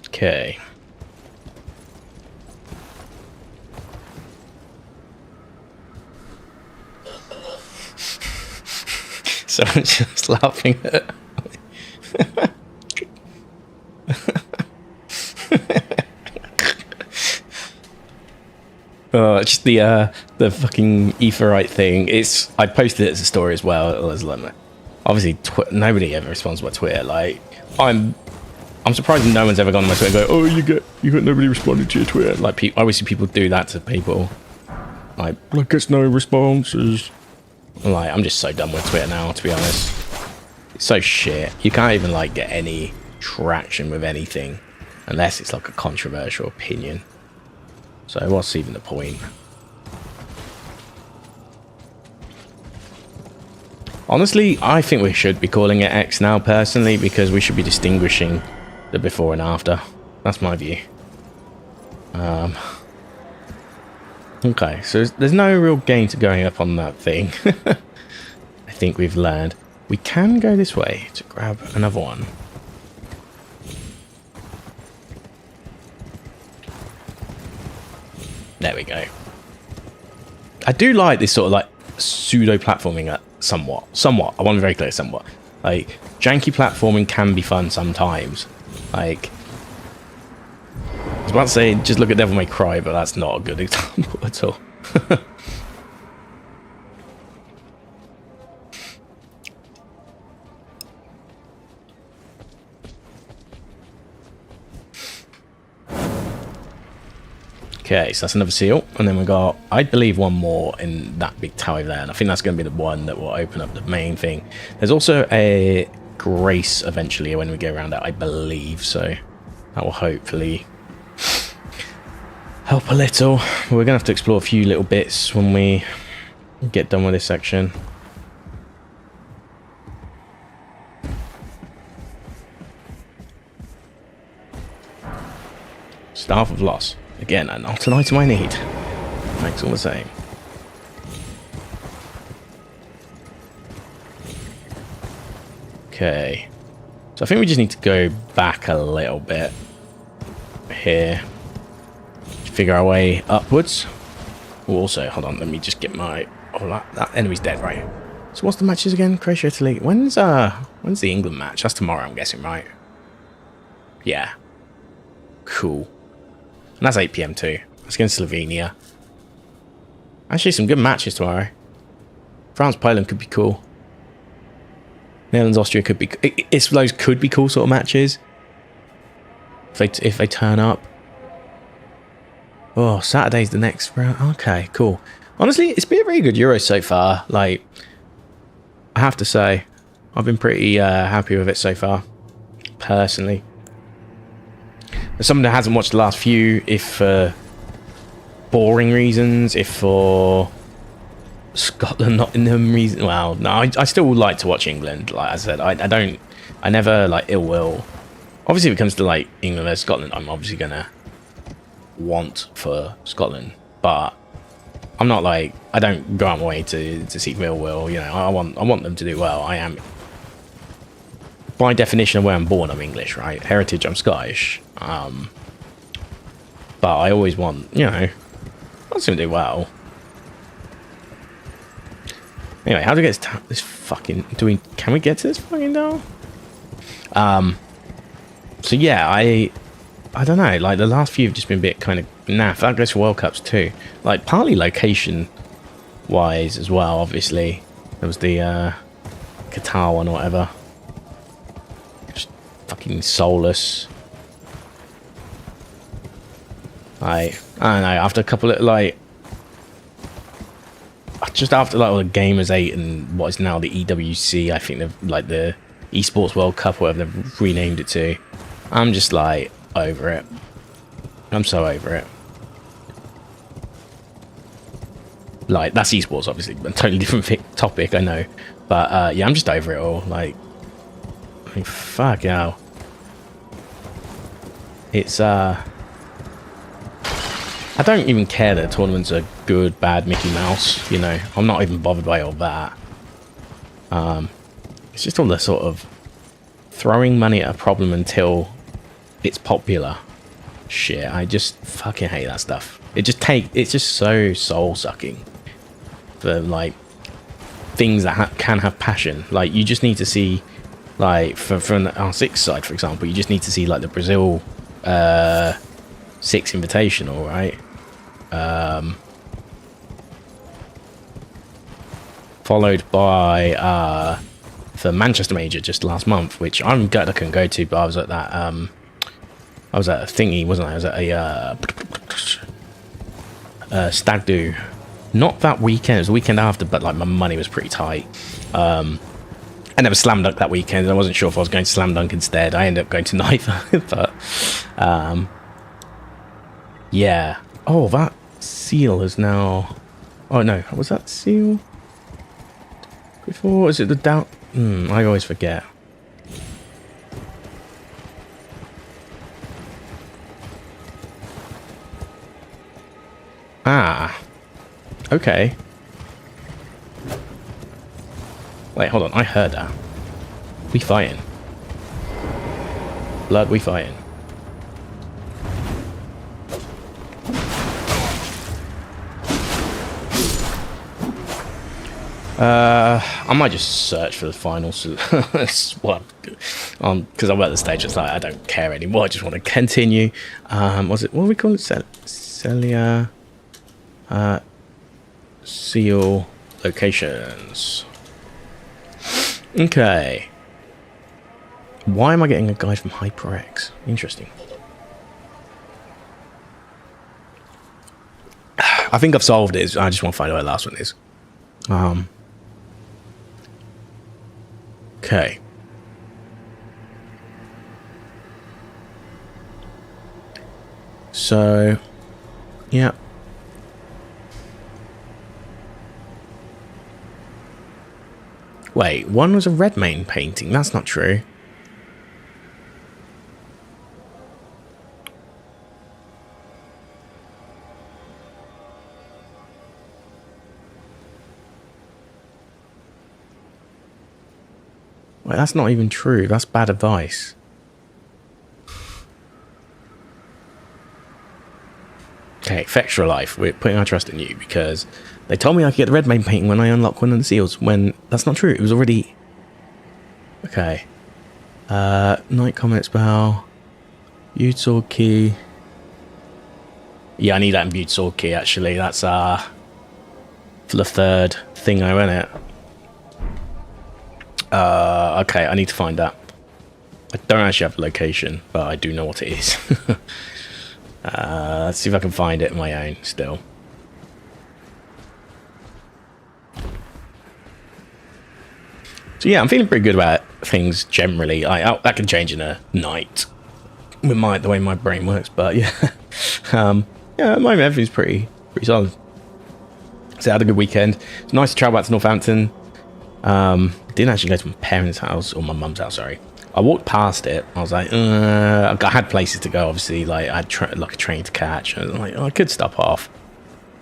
Okay. Someone's just laughing at oh, just the fucking etherite thing. I posted it as a story as well. It was like, obviously nobody ever responds by Twitter. Like, I'm surprised no one's ever gone on my Twitter and go, oh, you got nobody responding to your Twitter. Like, I always see people do that to people. Like, I guess no responses. Like, I'm just so done with Twitter now, to be honest. It's so shit. You can't even, like, get any traction with anything unless it's, like, a controversial opinion. So what's even the point? Honestly, I think we should be calling it X now, personally, because we should be distinguishing the before and after. That's my view. Okay, so there's no real gain to going up on that thing. I think we've learned. We can go this way to grab another one. There we go. I do like this sort of like pseudo-platforming somewhat. I want to be very clear, somewhat. Like, janky platforming can be fun sometimes. Like, I was about to say, just look at Devil May Cry, but that's not a good example at all. Okay, so that's another seal, and then we got, I believe, one more in that big tower there, and I think that's going to be the one that will open up the main thing. There's also a grace eventually when we go around that, I believe, so that will hopefully help a little. We're going to have to explore a few little bits when we get done with this section. Staff of Loss. Again, not an item I need. Makes all the same. Okay. So I think we just need to go back a little bit here. Figure our way upwards. Also, hold on, let me just get my... Oh, that enemy's dead, right? So what's the matches again? Croatia, Italy. When's the England match? That's tomorrow, I'm guessing, right? Yeah. Cool. And that's 8 PM too. That's against Slovenia. Actually, some good matches tomorrow. France, Poland could be cool. Netherlands, Austria could be... Those could be cool sort of matches. If they turn up. Oh, Saturday's the next round. Okay, cool. Honestly, it's been a very good Euro so far. Like, I have to say, I've been pretty happy with it so far, personally. As someone that hasn't watched the last few, if for boring reasons, if for Scotland not in them reason, well, no, I still would like to watch England. Like I said, I never like ill will. Obviously, if it comes to like England versus Scotland, I'm obviously gonna want for Scotland, but I'm not like, I don't go out my way to seek ill will. You know, I want them to do well. I am, by definition of where I'm born, I'm English, right? Heritage, I'm Scottish. But I always want, you know, I want them to do well. Anyway, how do we get this fucking... Can we get to this fucking down? So yeah, I don't know. Like, the last few have just been a bit kind of naff. That goes for World Cups too. Like, partly location-wise as well, obviously. There was the Qatar one or whatever. Just fucking soulless. I don't know, after a couple of, like... Just after, like, all the Gamers 8 and what is now the EWC, I think they've, like, the Esports World Cup, whatever they've renamed it to. I'm just, like, over it. I'm so over it. Like, that's esports, obviously, a totally different topic, I know. But, yeah, I'm just over it all. Like, I mean, fuck hell. It's, I don't even care that tournaments are good, bad, Mickey Mouse, you know. I'm not even bothered by all that. It's just all the sort of throwing money at a problem until it's popular shit. I just fucking hate that stuff. It's just so soul-sucking for, like, things that can have passion. Like, you just need to see, like, from the R6 side, for example, you just need to see, like, the Brazil 6 Invitational, right? Followed by the Manchester Major just last month, which I'm glad I couldn't go to, but I was at that I was at a thingy, wasn't I? I was at a stag do. Not that weekend, it was the weekend after, but like my money was pretty tight. I never slam dunk that weekend. I wasn't sure if I was going to slam dunk instead. I ended up going to neither. But yeah. Oh, that seal is now... Oh no, was that seal before? Is it the down... I always forget. Ah. Okay. Wait, hold on. I heard that. We fighting. Blood, we fighting. I might just search for the finals. Well, because I'm at the stage, it's like I don't care anymore. I just want to continue. Was it, what do we call it? Celia seal locations. Okay. Why am I getting a guide from HyperX? Interesting. I think I've solved it. I just want to find out where the last one is. Okay. So, yeah. Wait, one was a Redmayne painting. That's not true. Well, that's not even true. That's bad advice. Okay, Fextra Life, we're putting our trust in you because they told me I could get the red main painting when I unlock one of the seals, when that's not true. It was already... Okay. Night Comet Spell. Viewed Sword Key. Yeah, I need that imbued sword key, actually. That's for the third thing I went it. Okay, I need to find that. I don't actually have the location, but I do know what it is. Let's see if I can find it on my own still. So yeah, I'm feeling pretty good about things generally. That can change in a night with the way my brain works, but yeah. Yeah, at the moment everything's pretty solid. So I had a good weekend. It's nice to travel back to Northampton. Didn't actually go to my parents' house, or my mum's house, sorry. I walked past it. I was like, I had places to go, obviously. Like, I had like a train to catch. And I was like, I could stop off.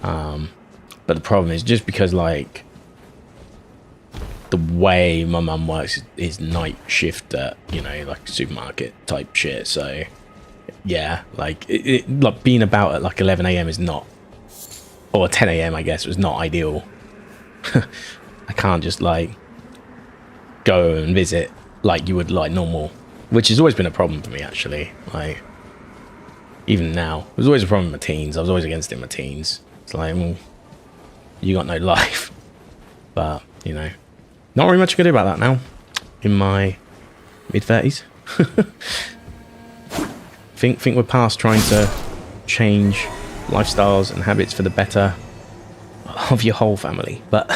But the problem is just because, like, the way my mum works is night shift at, you know, like supermarket type shit. So, yeah, like, like being about at like 11 a.m. is not, or 10 a.m. I guess was not ideal. I can't just like go and visit like you would like normal, which has always been a problem for me actually. Like even now, it was always a problem in my teens. I was always against it in my teens. It's like, well, you got no life. But you know, not really much I can do about that now. In my mid-30s. think we're past trying to change lifestyles and habits for the better of your whole family, but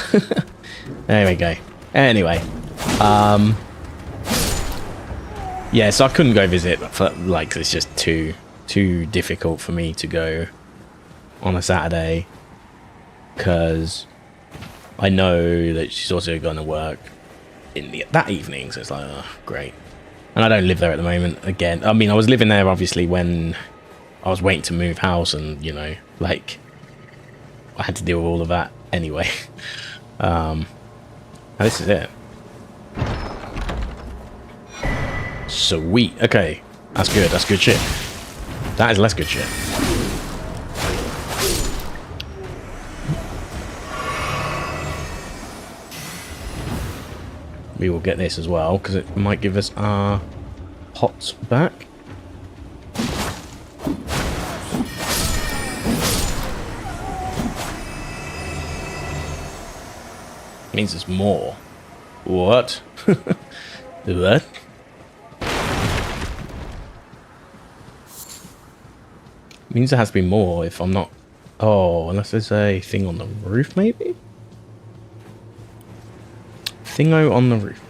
there we go. Anyway, yeah, so I couldn't go visit for, like, it's just too difficult for me to go on a Saturday because I know that she's also going to work in that evening, so it's like, oh, great. And I don't live there at the moment. Again, I mean, I was living there obviously when I was waiting to move house, and you know, like, I had to deal with all of that anyway. And this is it. Sweet. Okay, that's good. That's good shit. That is less good shit. We will get this as well because it might give us our pots back. Means there's more. What? What? Means there has to be more if I'm not... Oh, unless there's a thing on the roof, maybe? Thingo on the roof.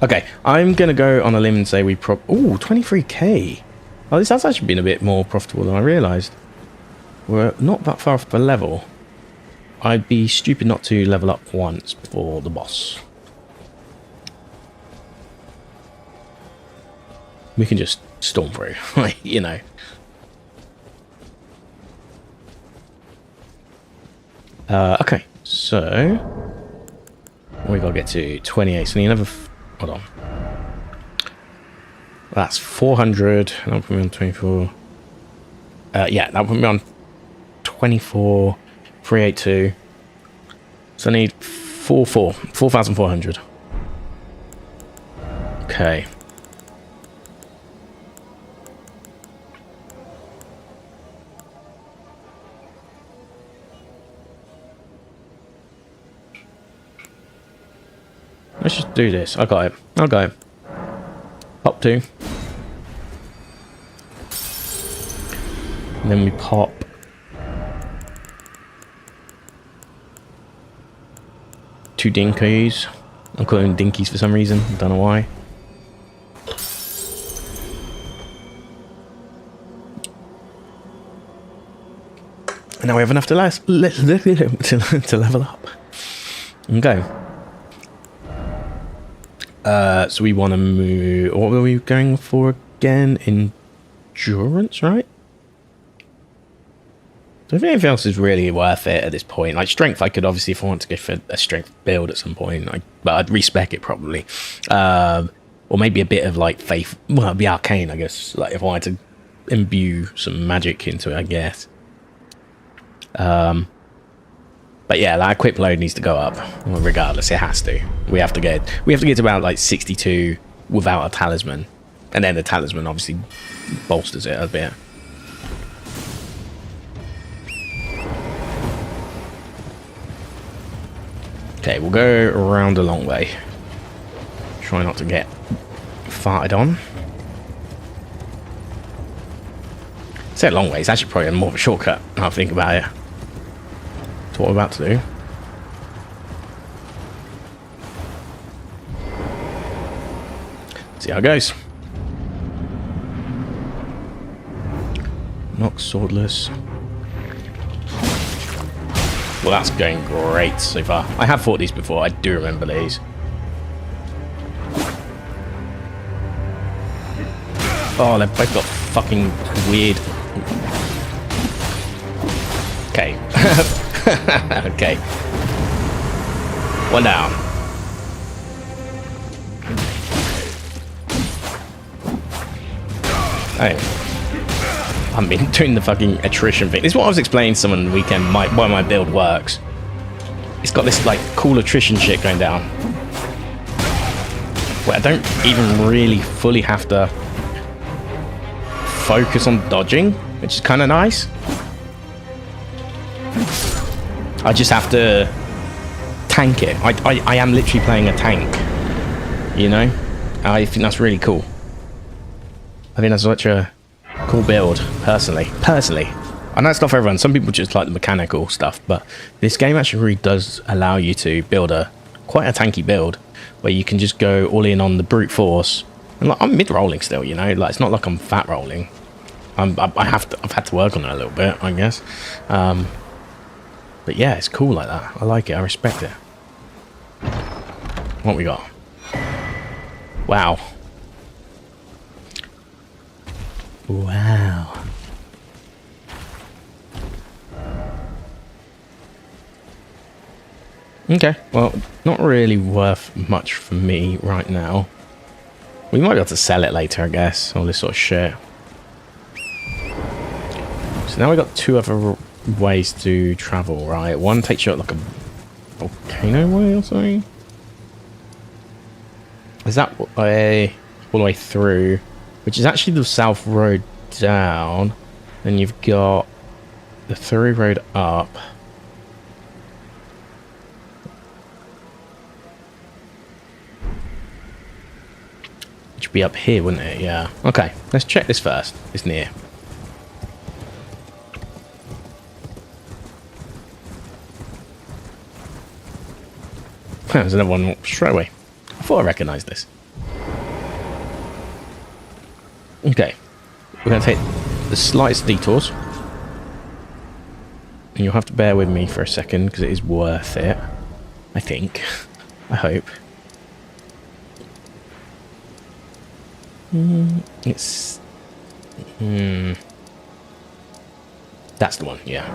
Okay, I'm going to go on a limb and say we Ooh, 23k. Oh, this has actually been a bit more profitable than I realised. We're not that far off the level. I'd be stupid not to level up once before the boss. We can just storm through, you know. Okay, so we gotta get to 28. So we need another. Hold on. That's 400. That'll put me on 24. Yeah, that'll put me on 24. 382. So I need 4,400. Okay. Let's just do this. I got it. I got it. Pop 2. And then we pop 2 dinkies. I'm calling them dinkies for some reason. I don't know why. And now we have enough to level up. Okay. So we want to move... What were we going for again? Endurance, right? So if anything else is really worth it at this point, like strength, I could obviously, if I want to go for a strength build at some point, but I'd respec it probably. Or maybe a bit of like faith, well, it'd be arcane, I guess, like if I wanted to imbue some magic into it, I guess. But yeah, that equip load needs to go up, well, regardless, it has to. We have to get to about like 62 without a talisman. And then the talisman obviously bolsters it a bit. Okay, we'll go around a long way. Try not to get farted on. I say a long way, it's actually probably more of a shortcut now I think about it. That's what we're about to do. See how it goes. Nox swordless. Well, that's going great so far. I have fought these before, I do remember these. Oh, they've both got fucking weird... Okay. Okay. One down. Oh. I've been doing the fucking attrition thing. This is what I was explaining to someone on the weekend, why my build works. It's got this like cool attrition shit going down, where I don't even really fully have to focus on dodging, which is kind of nice. I just have to tank it. I am literally playing a tank, you know? I think that's really cool. I think that's such a cool build, personally. I know it's not for everyone. Some people just like the mechanical stuff, but this game actually really does allow you to build quite a tanky build, where you can just go all in on the brute force. And like, I'm mid-rolling still, you know? Like, it's not like I'm fat rolling. I've had to work on it a little bit, I guess. But yeah, it's cool like that. I like it. I respect it. What we got? Wow. Wow. Okay, well, not really worth much for me right now. We might be able to sell it later, I guess. All this sort of shit. So now we've got two other ways to travel, right? One takes you up like a volcano way or something. Is that way all the way through? Which is actually the south road down. Then you've got the through road up. Which would be up here, wouldn't it? Yeah. Okay, let's check this first. It's near. There's another one straight away. I thought I recognised this. Okay. We're going to take the slightest detours. And you'll have to bear with me for a second, because it is worth it. I think. I hope. It's... That's the one, yeah.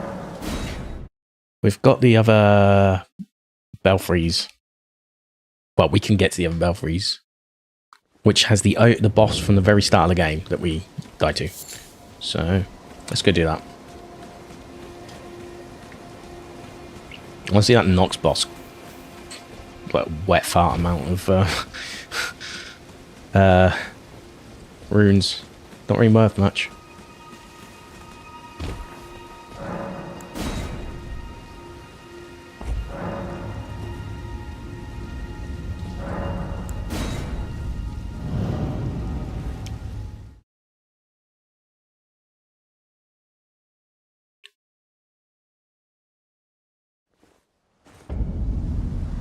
We've got the other belfries. Well, we can get to the other belfries, which has the boss from the very start of the game that we died to. So, let's go do that. I want to see that Nox boss. Like, wet fart amount of runes. Not really worth much.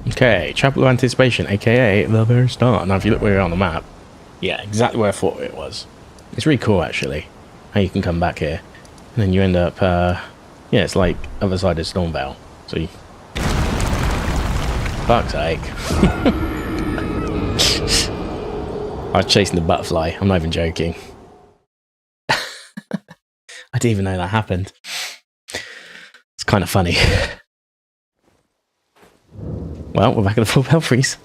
Okay, Chapel of Anticipation, aka the very start. Now if you look where you're on the map, yeah, exactly where I thought it was. It's really cool actually, how you can come back here. And then you end up, yeah, it's like other side of Stormvale. So you... Fuck's sake. I was chasing the butterfly, I'm not even joking. I didn't even know that happened. kind of funny. Well, we're back at the full bell freeze.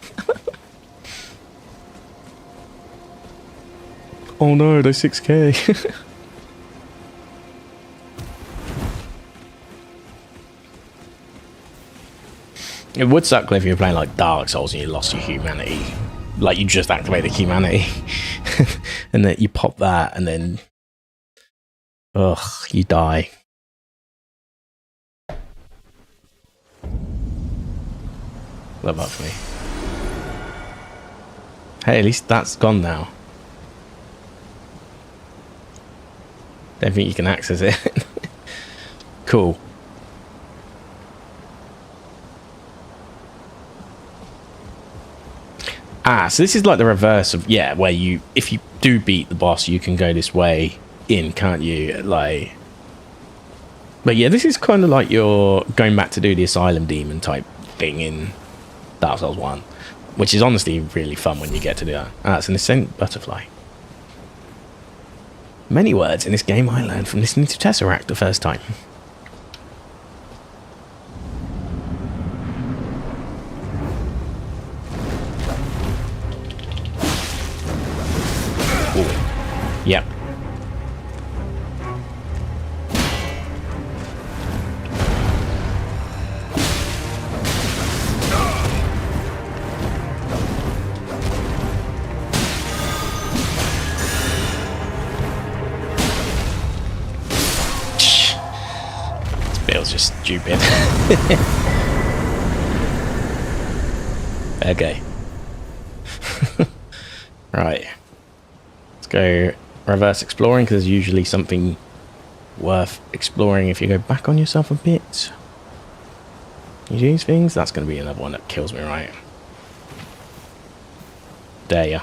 Oh no, they're 6k. It would suck if you were playing like Dark Souls and you lost your humanity. Like you just activated humanity. And then you pop that and then... ugh, you die. Love that for me. Hey, at least that's gone now. Don't think you can access it. Cool. Ah, so this is like the reverse of, yeah, where you, if you do beat the boss, you can go this way in, can't you? Like, but yeah, this is kind of like you're going back to do the Asylum Demon type thing in Dark Souls 1, which is honestly really fun when you get to do that. Ah, it's an Ascent Butterfly. Many words in this game I learned from listening to Tesseract the first time. Ooh. Yep. Just stupid. Okay. Right. Let's go reverse exploring, because there's usually something worth exploring if you go back on yourself a bit. You do these things, that's going to be another one that kills me, right? Dare ya.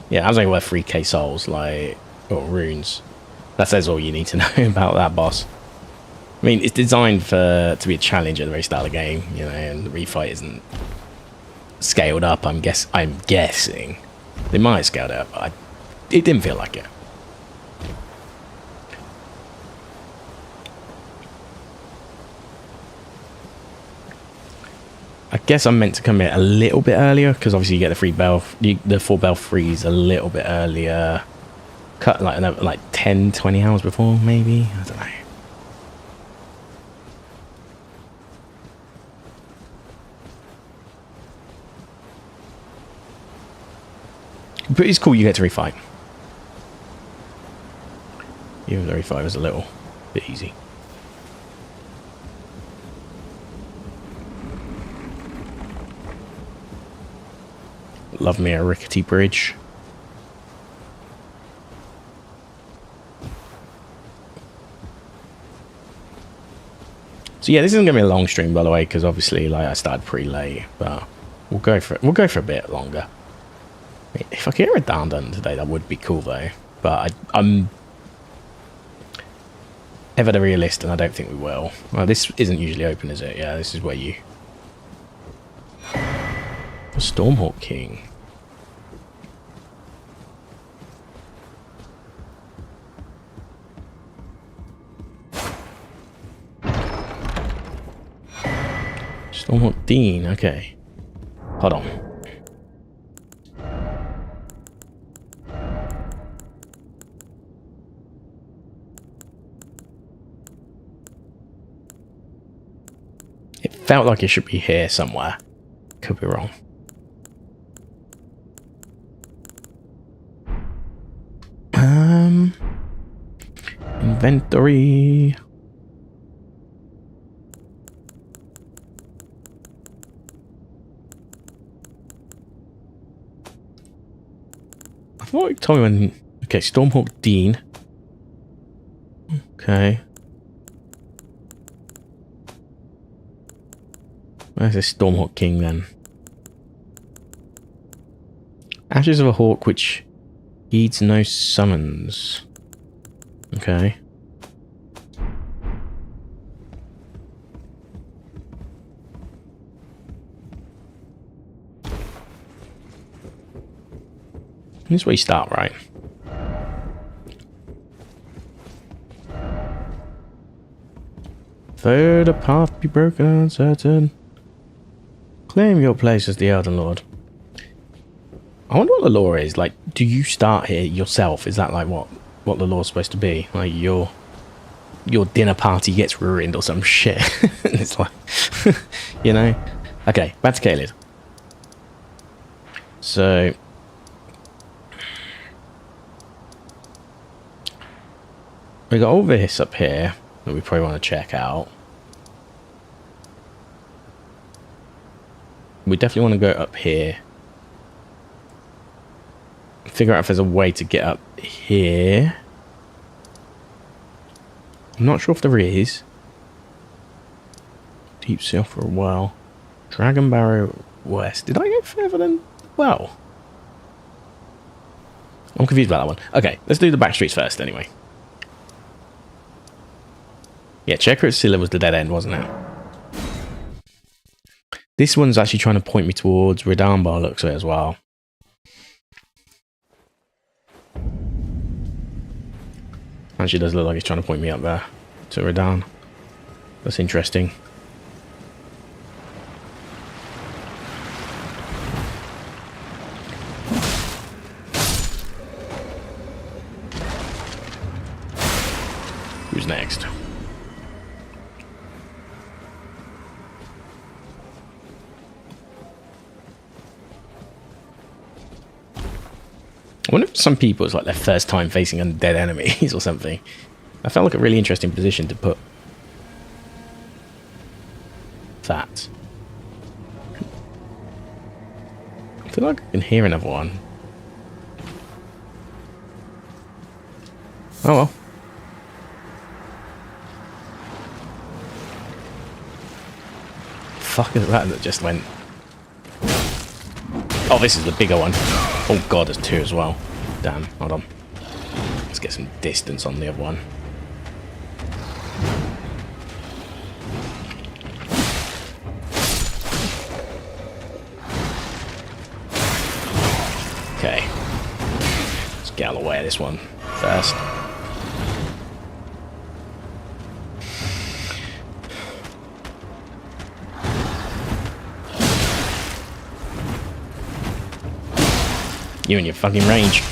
Yeah, that was only worth 3k souls, like, or runes. That says all you need to know about that boss. I mean, it's designed to be a challenge at the very start of the game, you know, and the refight isn't scaled up. I'm guessing they might have scaled it up, but it didn't feel like it. I guess I'm meant to come in a little bit earlier because obviously you get the free bell, the 4 bell freeze a little bit earlier. Cut like 10, 20 hours before, maybe? I don't know. But it's cool you get to refight. Even the refight was a little bit easy. Love me a rickety bridge. So yeah, this isn't gonna be a long stream, by the way, because obviously, like, I started pretty late, but we'll go for it. We'll go for a bit longer. I mean, if I could hear a down done today, that would be cool, though. But I'm ever the realist, and I don't think we will. Well, this isn't usually open, is it? Yeah, this is where you. The Stormhawk King. Stormhawk Dean, okay. Hold on. It felt like it should be here somewhere. Could be wrong. Inventory. I thought you told me when. Okay, Stormhawk Dean. Okay. Where's this Stormhawk King then? Ashes of a Hawk which heeds no summons. Okay. This is where you start, right? Though the path be broken and uncertain, claim your place as the Elden Lord. I wonder what the law is. Like, do you start here yourself? Is that like what the law's supposed to be? Like your dinner party gets ruined or some shit. It's like, you know. Okay, back to Caelid. So we got all this up here that we probably want to check out. We definitely want to go up here. Figure out if there's a way to get up here. I'm not sure if there is. Deep Seal for a while. Dragon Barrow West. Did I go further than... Well, I'm confused about that one. Okay, let's do the back streets first anyway. Yeah, Checker Silla was the dead end, wasn't it? This one's actually trying to point me towards Redan by the looks of it as well. Actually does look like it's trying to point me up there to Redan. That's interesting. Who's next? I wonder if some people it's like their first time facing undead enemies or something. I felt like a really interesting position to put that. I feel like I can hear another one. Oh well. Fuck is that just went? Oh, this is the bigger one. Oh god, there's two as well. Damn, hold on. Let's get some distance on the other one. Okay. Let's get out of the way of this one first. You and your fucking range.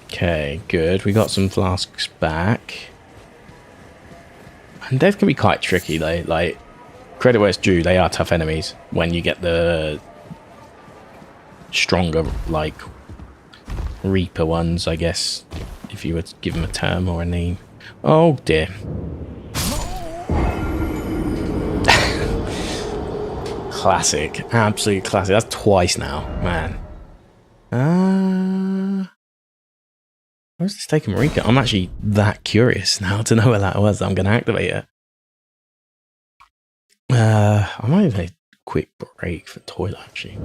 Okay, good. We got some flasks back. And death can be quite tricky though. Like, credit where it's due, they are tough enemies when you get the stronger, like, Reaper ones, I guess, if you were to give them a term or a name. Oh dear. Classic. Absolute classic. That's twice now, man. Where's this taking Marika? I'm actually that curious now to know where that was. I'm going to activate it. I might take a quick break for toilet, actually.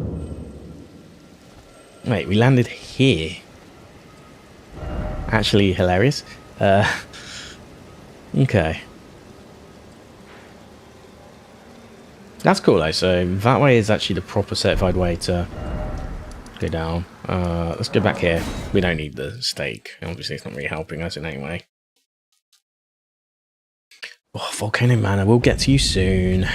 Wait, we landed here. Actually hilarious. Okay. That's cool though, so that way is actually the proper certified way to go down. Let's go back here. We don't need the stake. Obviously it's not really helping us in any way. Oh, Volcano Manor, we'll get to you soon.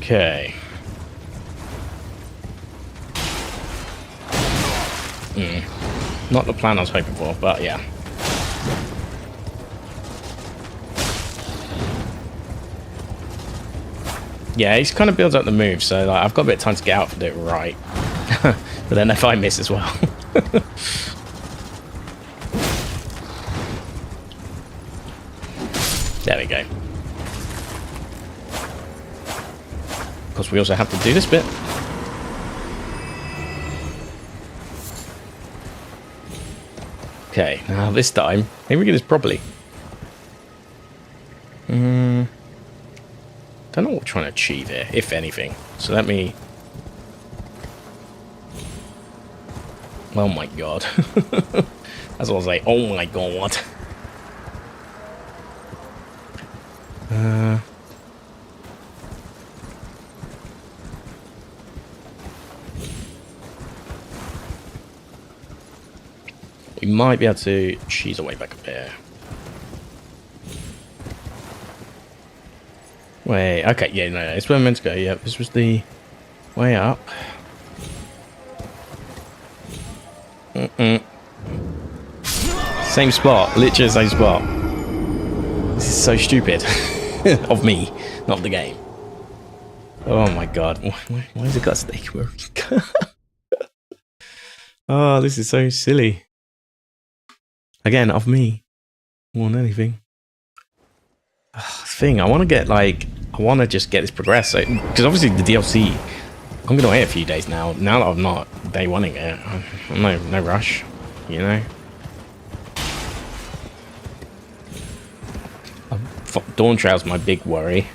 Okay. Not the plan I was hoping for, but yeah. Yeah, he kind of builds up the move, so like, I've got a bit of time to get out to do it right. But then if I miss as well. There we go. Of course, we also have to do this bit. Okay, now this time, maybe we get this properly. Don't know what we're trying to achieve here, if anything. So let me... Oh my god. That's what I was like, oh my god. We might be able to cheese our way back up here. Wait, okay, yeah, no, it's where I'm meant to go. Yeah, this was the way up. Same spot, literally the same spot. This is so stupid. Of me, not of the game. Oh my god, why has it got a steak? Oh, this is so silly. Again, of me, more than anything. Thing, I want to get like, I want to just get this progressed. Because obviously the DLC, I'm going to wait a few days now. Now that I'm not day oneing it, I'm no rush, you know. Dawntrail's my big worry.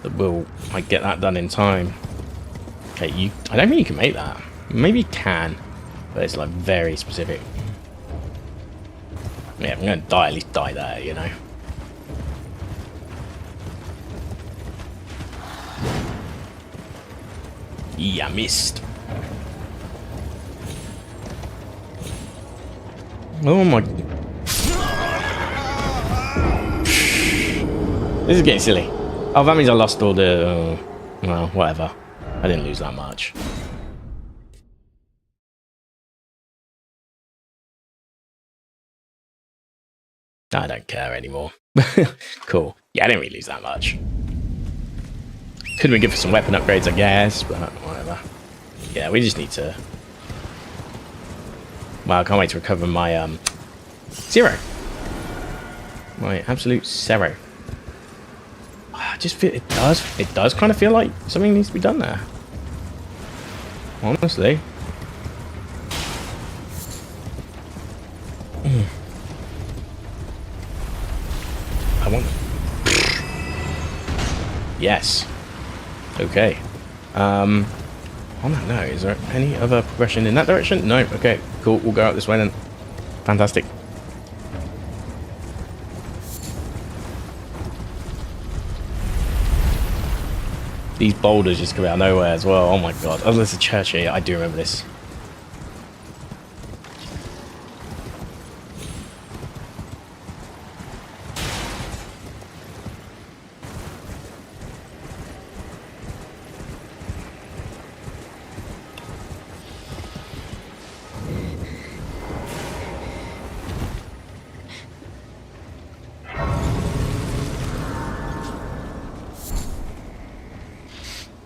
That will I get that done in time? Okay, I don't think you can make that. Maybe you can, but it's like very specific. Yeah, I'm going to die, at least die there, you know. Yeah, missed. Oh my... This is getting silly. Oh, that means I lost all the... well, whatever. I didn't lose that much. I don't care anymore. Cool. Yeah, I didn't really lose that much. Could have been good for some weapon upgrades, I guess, but whatever. Yeah, we just need to... Well, I can't wait to recover my, zero. My absolute zero. I just feel it does kind of feel like something needs to be done there. Honestly. I want... Yes. Okay. On that note, is there any other progression in that direction? No. Okay. Cool. We'll go out this way then. Fantastic. These boulders just come out of nowhere as well. Oh my god. Oh, there's a church here. I do remember this.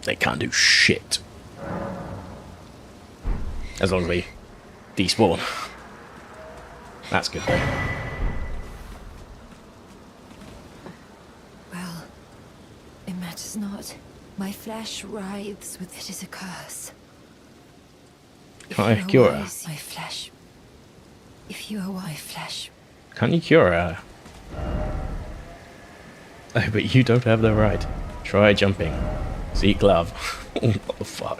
They can't do shit. As long as we despawn. That's good though. Well, it matters not. My flesh writhes with it as a curse. Can't I cure her? My flesh. If you are my flesh. Can't you cure her? Oh, but you don't have the right. Try jumping. Seek love. What the fuck?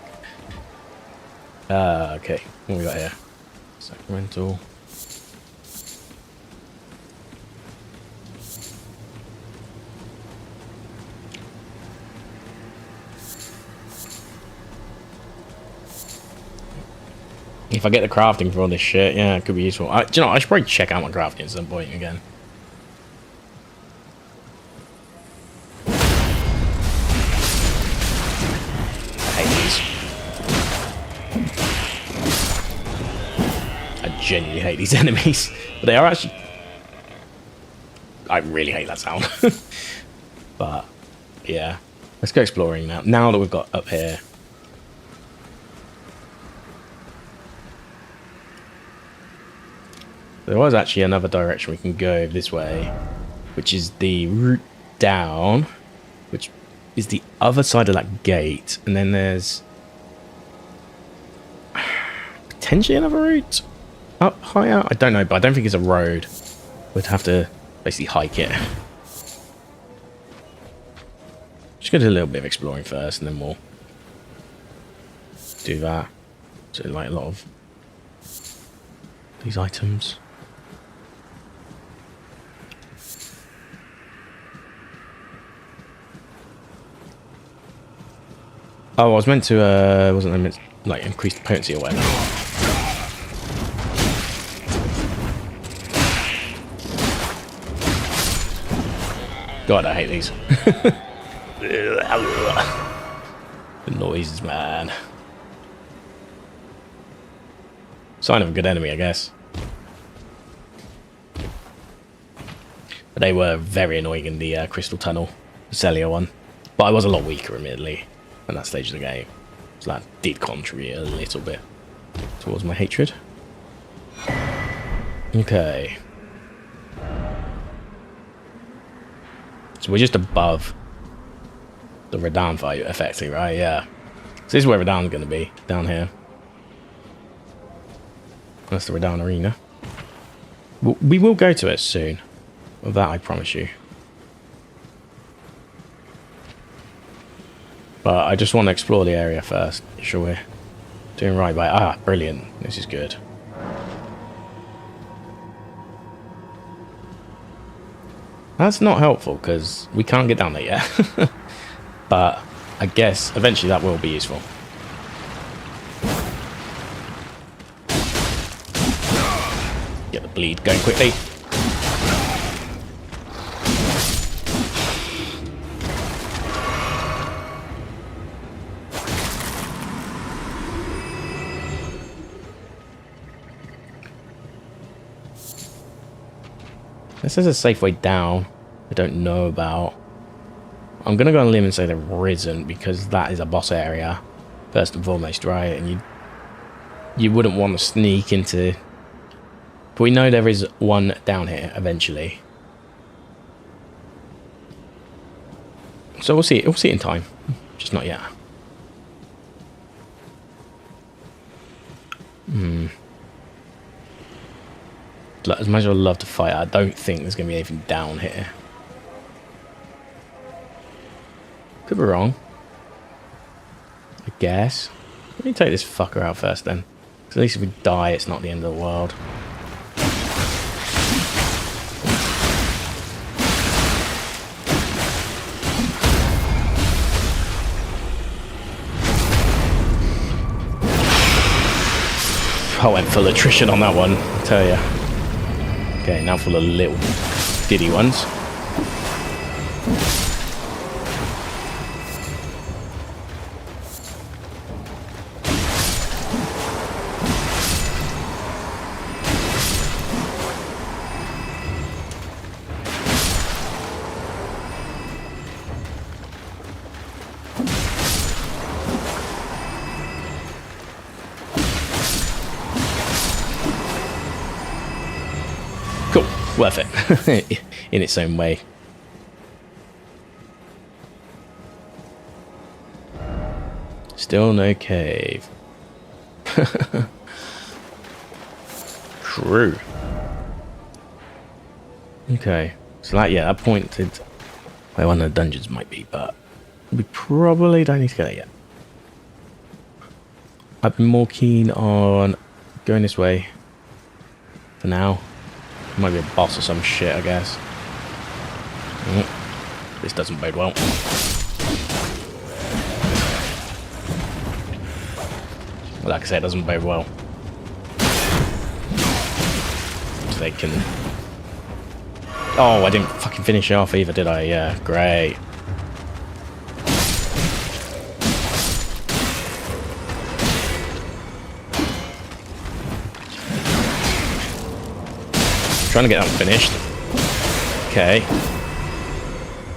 Okay. What we got here? Sacramental. If I get the crafting for all this shit, yeah, it could be useful. Do you know, I should probably check out my crafting at some point again. Genuinely hate these enemies, but they are actually... I really hate that sound. But yeah, let's go exploring now that we've got up here. There was actually another direction we can go this way, which is the route down, which is the other side of that gate, and then there's potentially another route. up higher? I don't know, but I don't think it's a road. We'd have to basically hike it. Just gonna do a little bit of exploring first, and then we'll do that. So like a lot of these items. Oh, I was meant to, wasn't I meant to, like, increase the potency or whatever? God, I hate these. The noises, man. Sign of a good enemy, I guess. But they were very annoying in the Crystal Tunnel, the Celia one. But I was a lot weaker, admittedly, at that stage of the game. So that did contribute a little bit towards my hatred. Okay. So we're just above the Radahn fight, effectively, right? Yeah. So this is where Radahn's going to be, down here. That's the Radahn Arena. We will go to it soon. Well, that I promise you. But I just want to explore the area first. Make sure we're doing right by it. Ah, brilliant. This is good. That's not helpful because we can't get down there yet. But I guess eventually that will be useful. Get the bleed going quickly. This is a safe way down. I don't know about. I'm going to go on a limb and say there isn't, because that is a boss area, first and foremost, right? And you wouldn't want to sneak into... But we know there is one down here, eventually. So we'll see it. We'll see it in time. Just not yet. As much as I'd love to fight, I don't think there's going to be anything down here. Could be wrong. I guess. Let me take this fucker out first then. Because at least if we die, it's not the end of the world. I went full attrition on that one, I tell ya. Okay, now full of little diddy ones. Cool, worth it in its own way. Still no cave. True. Okay, so that pointed where one of the dungeons might be, but we probably don't need to go there yet. I've been more keen on going this way for now. Might be a boss or some shit, I guess. This doesn't bode well. Like I said, it doesn't bode well. So they can... Oh, I didn't fucking finish it off either, did I? Yeah, great. Trying to get that finished. Okay.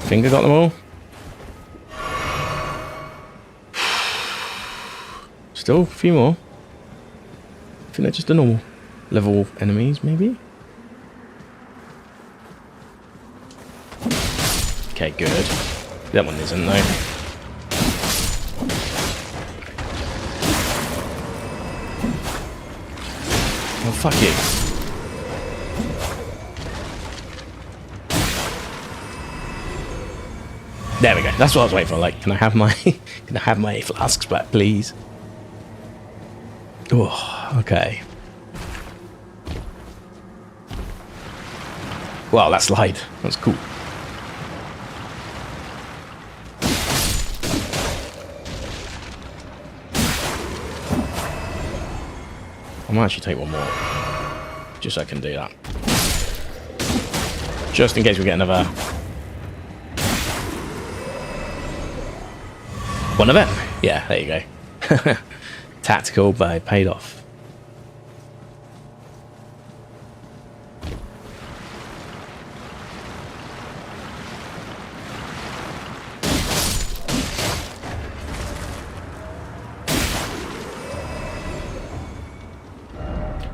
Finger got them all. Still a few more. I think they're just the normal level enemies, maybe? Okay, good. That one isn't, though. fuck you. There we go. That's what I was waiting for. Like, can I have my flasks back, please? Oh, okay. Wow, that slide. That's cool. I might actually take one more. Just so I can do that. Just in case we get another one of them. Yeah, there you go. Tactical, but it paid off.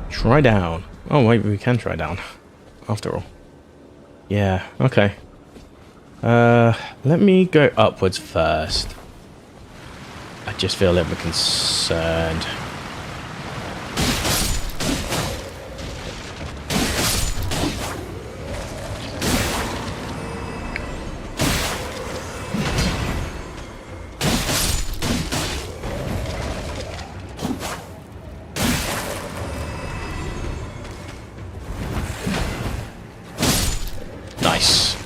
Try down. Oh wait, we can try down. After all. Yeah, okay. Let me go upwards first. I just feel a little bit concerned. Nice.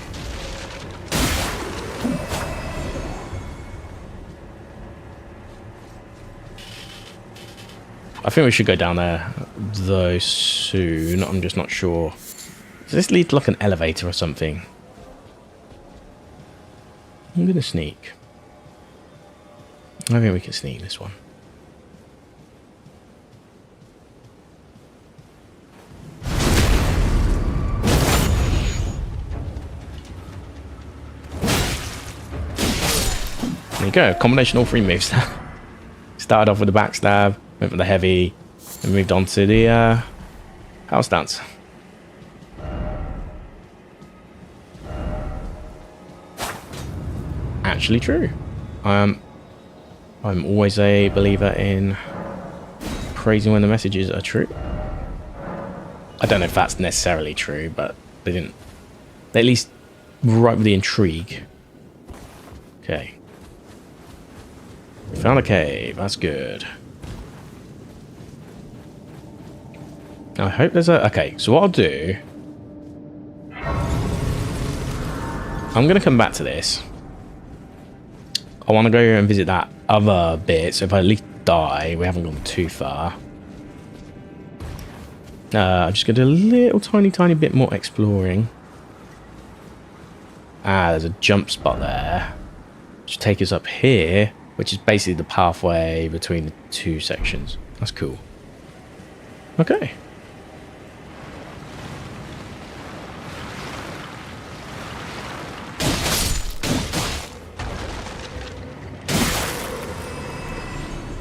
I think we should go down there, though, soon. I'm just not sure. Does this lead to like an elevator or something? I'm going to sneak. I think we can sneak this one. There you go, combination all three moves. Started off with the backstab, went for the heavy, and moved on to the house dance. Actually true. I'm always a believer in praising when the messages are true. I don't know if that's necessarily true, but they at least right with the intrigue. Okay. We found a cave, that's good. I hope there's a... Okay, so what I'll do... I'm going to come back to this. I want to go and visit that other bit, so if I at least die, we haven't gone too far. I'm just going to do a little tiny bit more exploring. Ah, there's a jump spot there. Just take us up here, which is basically the pathway between the two sections. That's cool. Okay.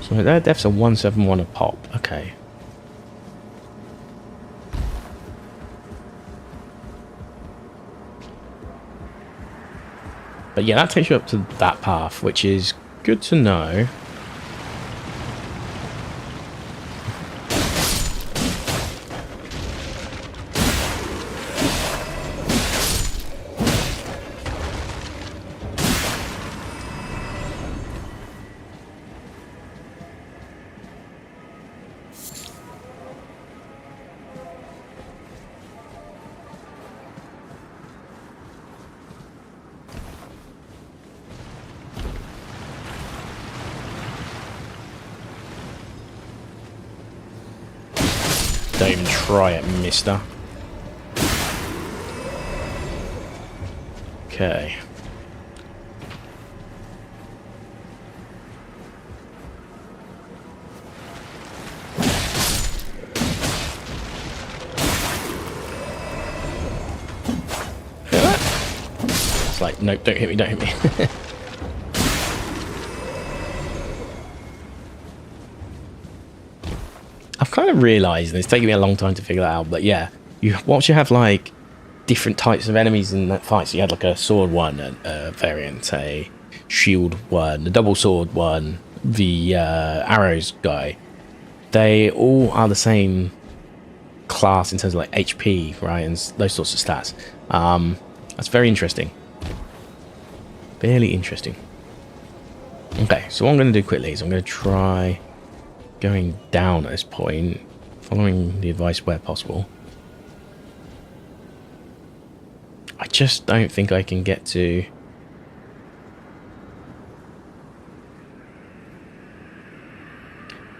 So their deaths are 171 a pop. Okay. But yeah, that takes you up to that path, which is good to know. Don't even try it, mister. Okay. Feel that? It's like, nope, don't hit me, don't hit me. I've kind of realised, and it's taken me a long time to figure that out, but yeah, once you have like different types of enemies in that fight, so you had like a sword one, a variant, a shield one, a double sword one, the arrows guy, they all are the same class in terms of like HP, right, and those sorts of stats. That's very interesting. Fairly interesting. Okay, so what I'm going to do quickly is I'm going to try going down at this point, following the advice where possible. I just don't think I can get to...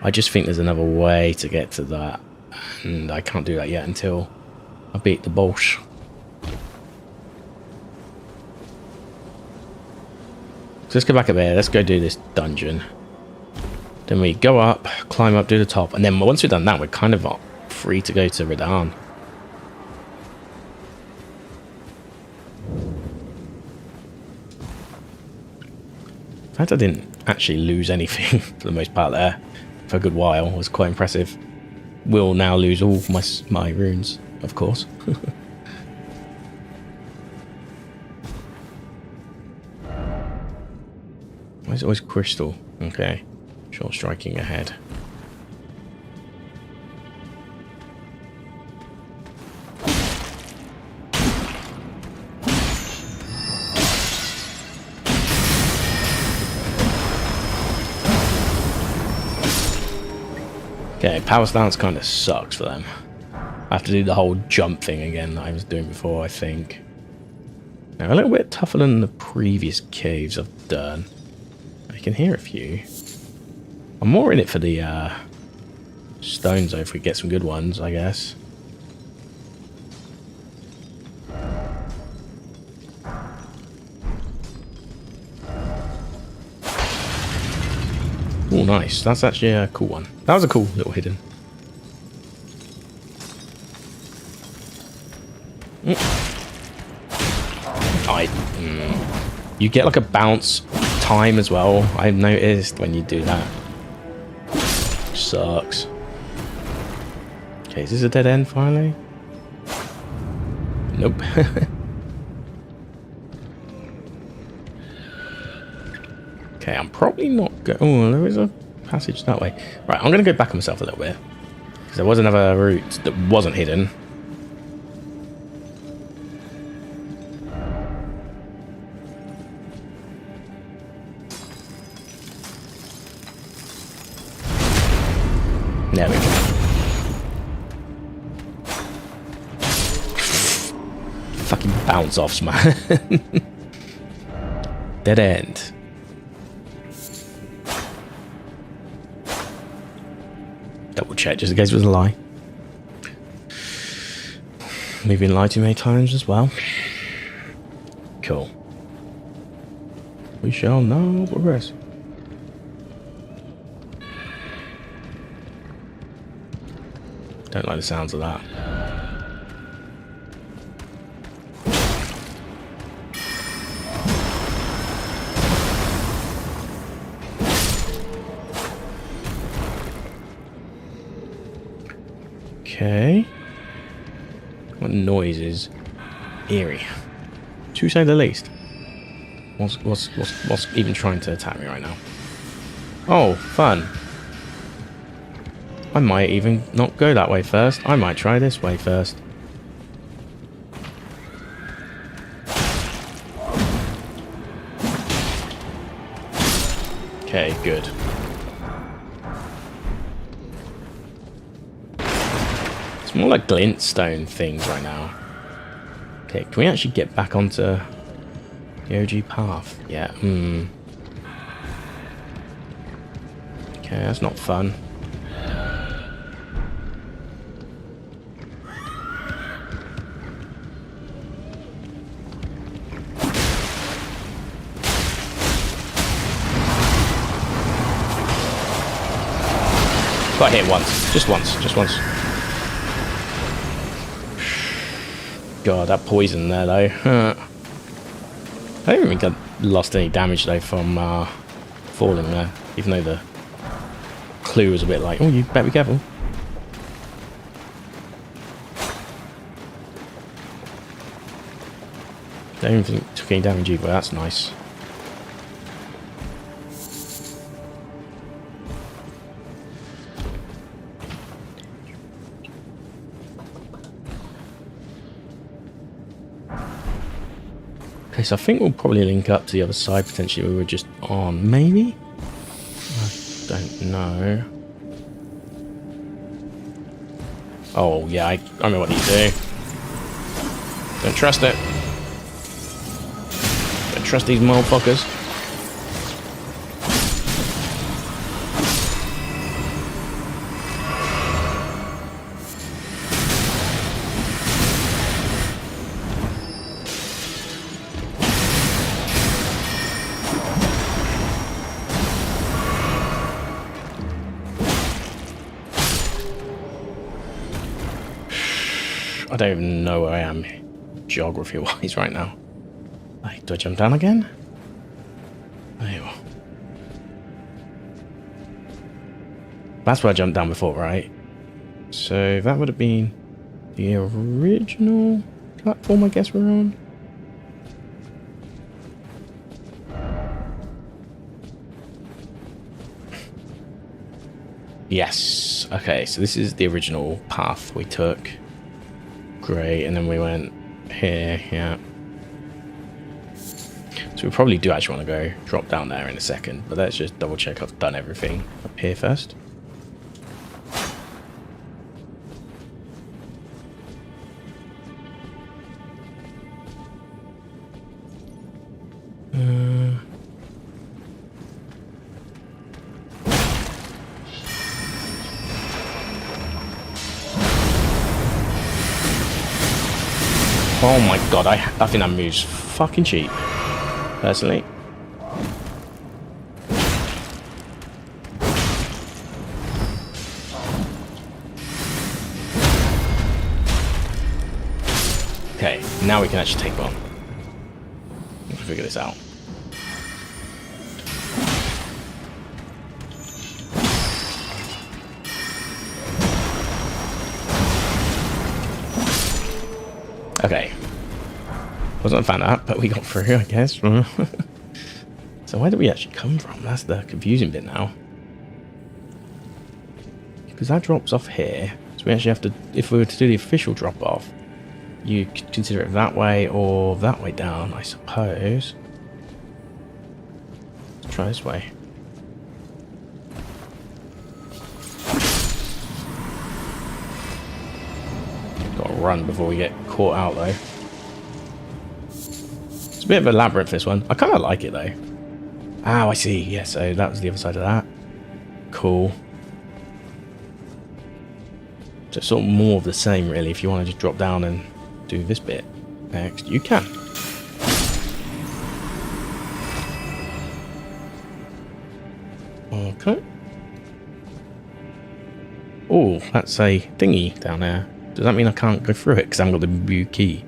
I just think there's another way to get to that, and I can't do that yet until I beat the boss. So let's go back up there, let's go do this dungeon. Then we go up, climb up, do the top, and then once we've done that, we're kind of free to go to Radahn. In fact, I didn't actually lose anything for the most part there for a good while. It was quite impressive. Will now lose all my runes, of course. Why is it always crystal? Okay. Short striking ahead. Okay, power stance kind of sucks for them. I have to do the whole jump thing again that I was doing before, I think. Now, a little bit tougher than the previous caves I've done. I can hear a few. I'm more in it for the stones, though, if we get some good ones, I guess. Oh, nice. That's actually a cool one. That was a cool little hidden. You get like a bounce time as well, I've noticed, when you do that. Sucks. Okay, is this a dead end finally? Nope. Okay, I'm probably not going... Oh, there is a passage that way. Right, I'm going to go back on myself a little bit. Because there was another route that wasn't hidden. There we go. Fucking bounce offs, man. Dead end. Double check just in case it was a lie. We've been lied to many times as well. Cool. We shall now progress. Don't like the sounds of that. Okay. What noise is eerie, to say the least. What's even trying to attack me right now? Oh, fun. I might even not go that way first. I might try this way first. Okay, good. It's more like glintstone things right now. Okay, can we actually get back onto the OG path? Yeah, Okay, that's not fun. Got hit once. Just once. God, that poison there, though. I don't even think I lost any damage, though, from falling there. Even though the clue was a bit like, oh, you better be careful. Don't even think it took any damage either. That's nice. Okay, so I think we'll probably link up to the other side potentially. We were just on, maybe? I don't know. Oh, yeah, I know what you do. Don't trust it. Don't trust these motherfuckers. I don't even know where I am geography-wise right now. Like, do I jump down again? There you are. That's where I jumped down before, right? So that would have been the original platform I guess we're on. Yes. Okay, so this is the original path we took. Great, and then we went here, yeah. So we probably do actually want to go drop down there in a second, but let's just double check I've done everything up here first. Oh my god, I think that move's fucking cheap, personally. Okay, now we can actually take one. Let's figure this out. Okay. Wasn't a fan of that, but we got through, I guess. So where did we actually come from? That's the confusing bit now. Because that drops off here. So we actually have to, if we were to do the official drop off, you could consider it that way or that way down, I suppose. Let's try this way. Gotta run before we get caught out though. It's a bit of a labyrinth, this one. I kind of like it though. Oh, I see. Yeah, so that was the other side of that. Cool. So it's sort of more of the same really. If you want to just drop down and do this bit next, you can. Okay. Oh, that's a thingy down there. Does that mean I can't go through it because I haven't got the blue key?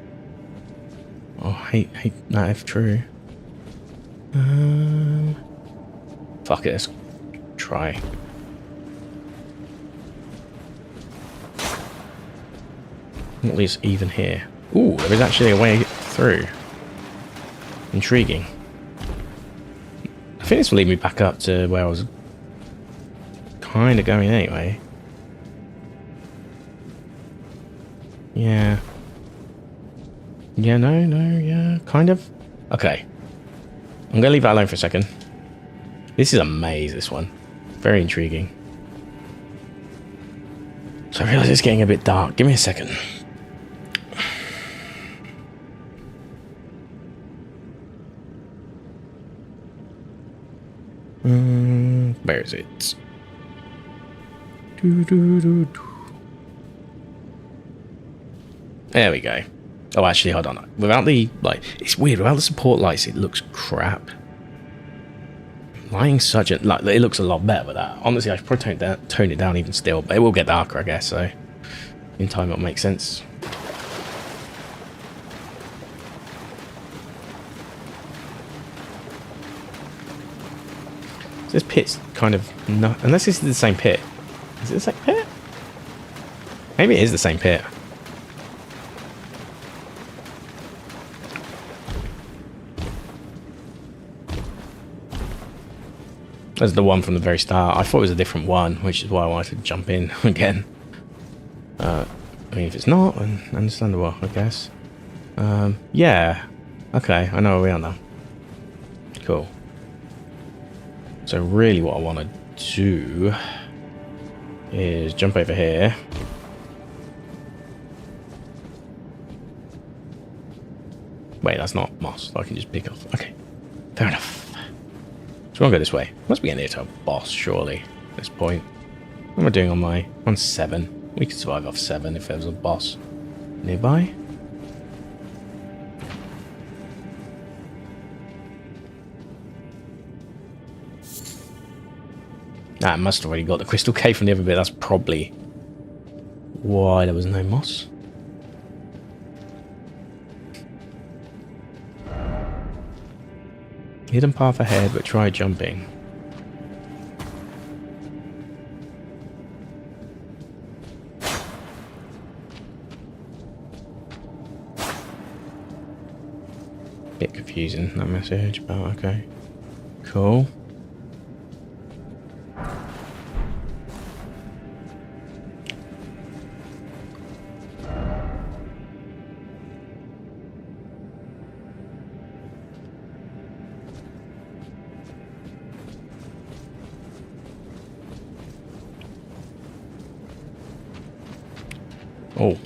Oh, hate that if true. Fuck it, let's try. At least even here. Ooh, there is actually a way through. Intriguing. I think this will lead me back up to where I was kind of going anyway. Yeah. Yeah, no, yeah, kind of. Okay. I'm going to leave that alone for a second. This is a maze, this one. Very intriguing. So I realise it's getting a bit dark. Give me a second. Where is it? There we go. Oh, actually, hold on. Without the, like, it's weird. Without the support lights, it looks crap. Lighting's such a, like, it looks a lot better with that. Honestly, I should probably tone it down even still, but it will get darker, I guess, so in time it'll make sense. This pit's kind of not, unless this is the same pit. Is it the same pit? Maybe it is the same pit. That's the one from the very start. I thought it was a different one, which is why I wanted to jump in again. I mean, if it's not, then understandable, I guess. Yeah. Okay, I know where we are now. Cool. So really what I want to do is jump over here. Wait, that's not moss. I can just pick off. Okay, fair enough. So I'll go this way. Must be getting near to a boss, surely, at this point. What am I doing on my... on 7? We could survive off 7 if there was a boss nearby. Ah, I must have already got the crystal cave from the other bit. That's probably why there was no moss. Hidden path ahead, but try jumping. Bit confusing, that message, but okay. Cool. Oh.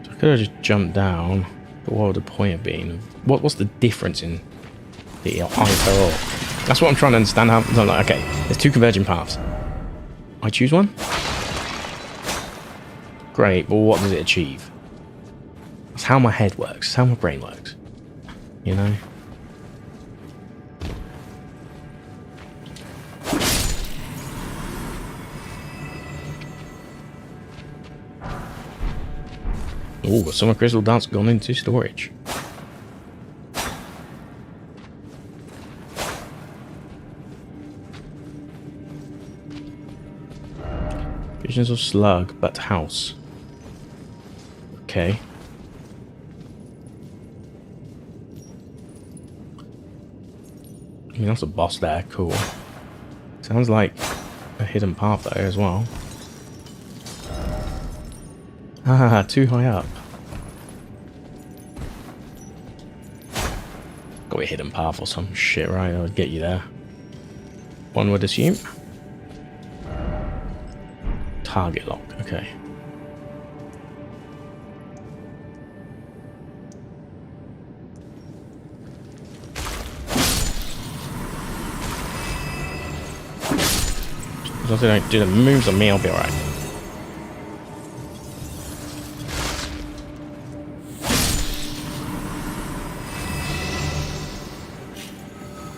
So I could have just jumped down, but what would the point have been? What's the difference in the either or? That's what I'm trying to understand. How I'm like, okay, there's 2 converging paths. I choose one? Great, but what does it achieve? That's how my head works, that's how my brain works. You know? Oh, summer crystal dance gone into storage. Visions of slug, but house. Okay. I mean, that's a boss there. Cool. Sounds like a hidden path there as well. Ah, too high up. Got a hidden path or some shit, right? I'll get you there. One would assume. Target lock, okay. As long as they don't do the moves on me, I'll be alright.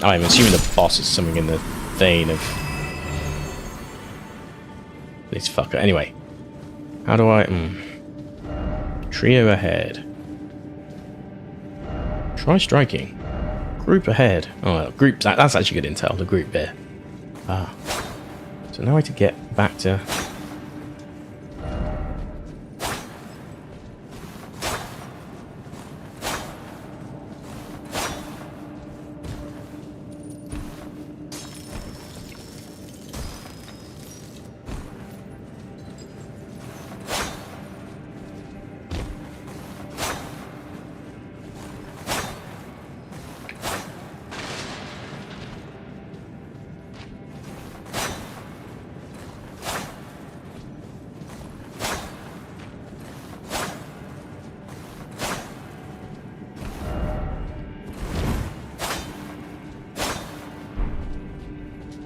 I'm assuming the boss is something in the vein of this fucker. Anyway, how do I... Trio ahead. Try striking. Group ahead. Oh, group. That's actually good intel, the group bit. Ah. So now I have to get back to...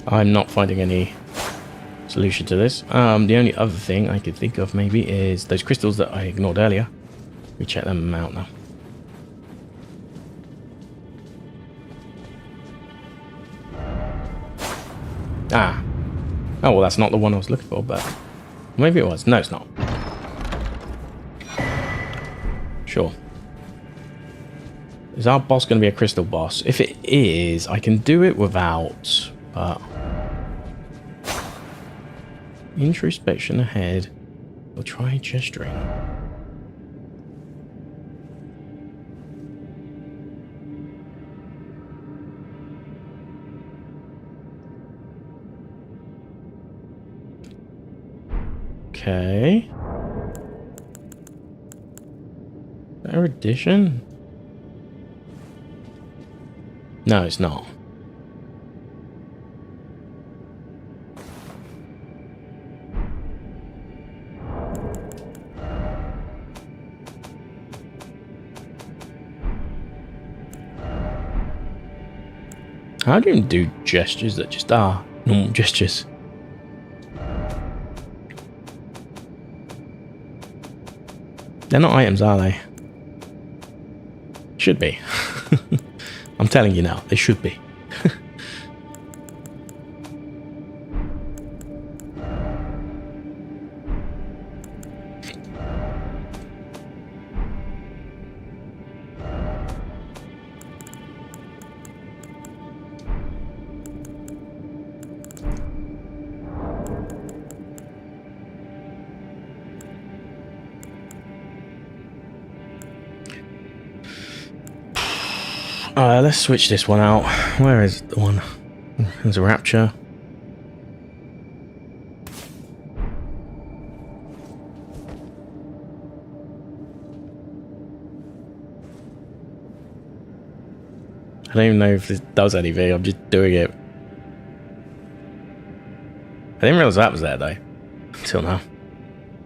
I'm not finding any solution to this. The only other thing I could think of maybe is those crystals that I ignored earlier. We check them out now. Ah. Oh, well, that's not the one I was looking for, but maybe it was. No, it's not. Sure. Is our boss going to be a crystal boss? If it is, I can do it without... But introspection ahead. We'll try gesturing. Okay. Erudition? No, it's not. How do you do gestures that just are normal gestures? They're not items, are they? Should be. I'm telling you now, they should be. Let's switch this one out. Where is the one? There's a rapture. I don't even know if this does anything. I'm just doing it. I didn't realize that was there though. Until now.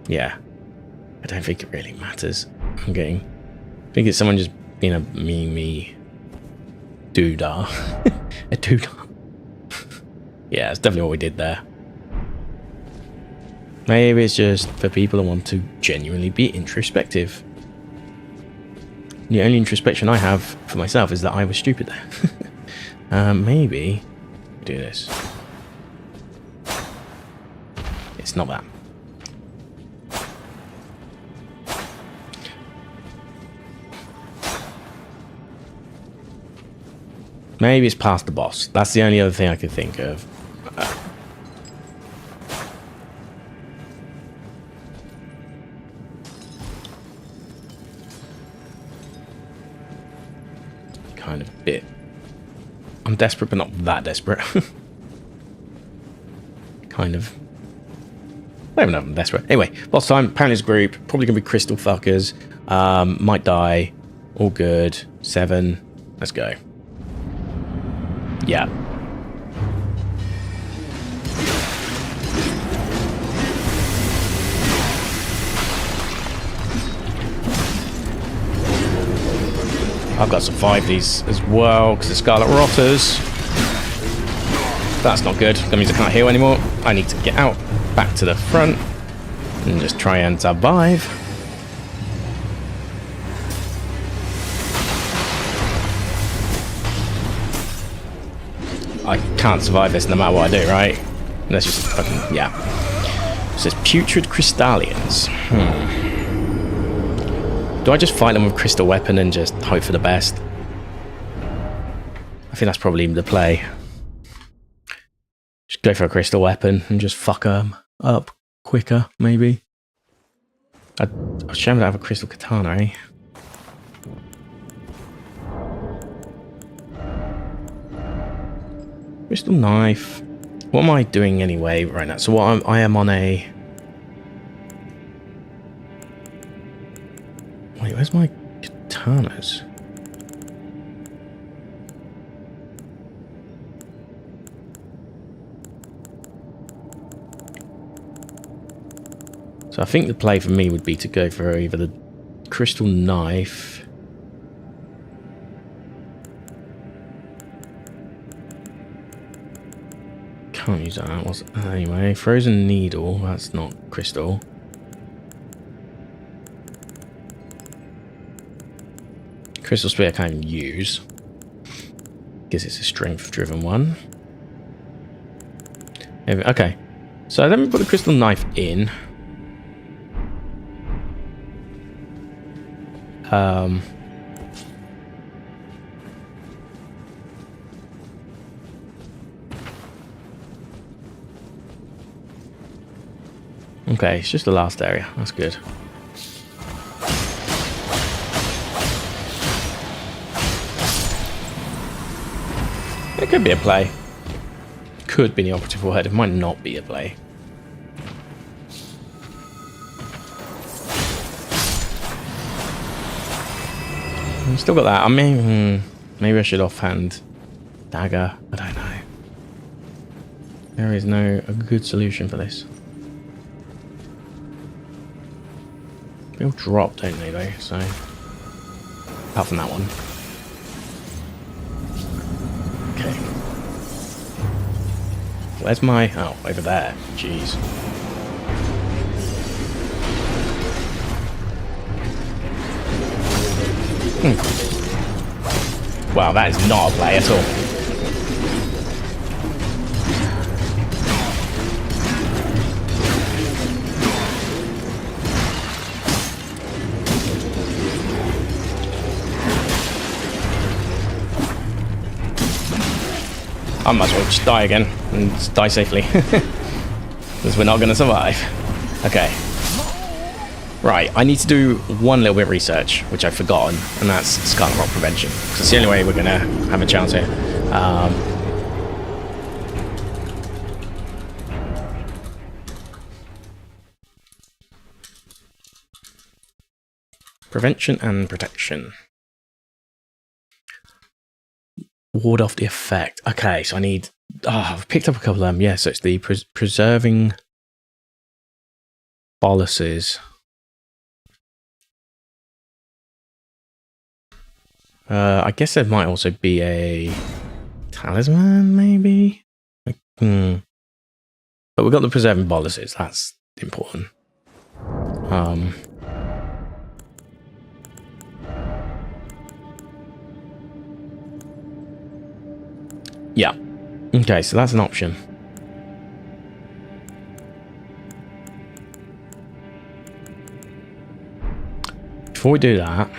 Yeah. I don't think it really matters. I think it's someone just being a me doodah. A doodah. Yeah, that's definitely what we did there. Maybe it's just for people who want to genuinely be introspective. The only introspection I have for myself is that I was stupid there. Maybe do this. It's not that. Maybe it's past the boss. That's the only other thing I could think of. Kind of a bit. I'm desperate, but not that desperate. Kind of. I don't know if I'm desperate. Anyway, boss time. Apparently it's a group. Probably going to be crystal fuckers. Might die. All good. 7. Let's go. Yeah. I've got to survive these as well because the Scarlet Rotters. That's not good. That means I can't heal anymore. I need to get out, back to the front, and just try and survive. I can't survive this no matter what I do, right? Let's just fucking, yeah. It says putrid crystallians. Do I just fight them with crystal weapon and just hope for the best? I think that's probably the play. Just go for a crystal weapon and just fuck them up quicker, maybe. I was ashamed to have a crystal katana, eh? Crystal knife. What am I doing anyway right now? So what I am on a... Wait, where's my katanas? So I think the play for me would be to go for either the crystal knife... Can't use that. Anyway, frozen needle. That's not crystal. Crystal spear I can't even use. Guess it's a strength-driven one. Okay, so let me put the crystal knife in. Okay, it's just the last area. That's good. It could be a play. Could be the operative word. It might not be a play. I've still got that. I mean, maybe I should offhand dagger. I don't know. There is no a good solution for this. They all drop, don't they, though? So, apart from that one. Okay. Where's my... Oh, over there. Jeez. Wow, that is not a play at all. I might as well just die again and just die safely. Because we're not going to survive. Okay. Right, I need to do one little bit of research, which I've forgotten, and that's Scarlet Rot prevention. Because it's the only way we're going to have a chance here. Prevention and protection. Ward off the effect. Okay, so I need... Oh, I've picked up a couple of them. Yeah, so it's the preserving boluses. I guess there might also be a talisman, maybe? But we've got the preserving boluses. That's important. Yeah. Okay, so that's an option. Before we do that...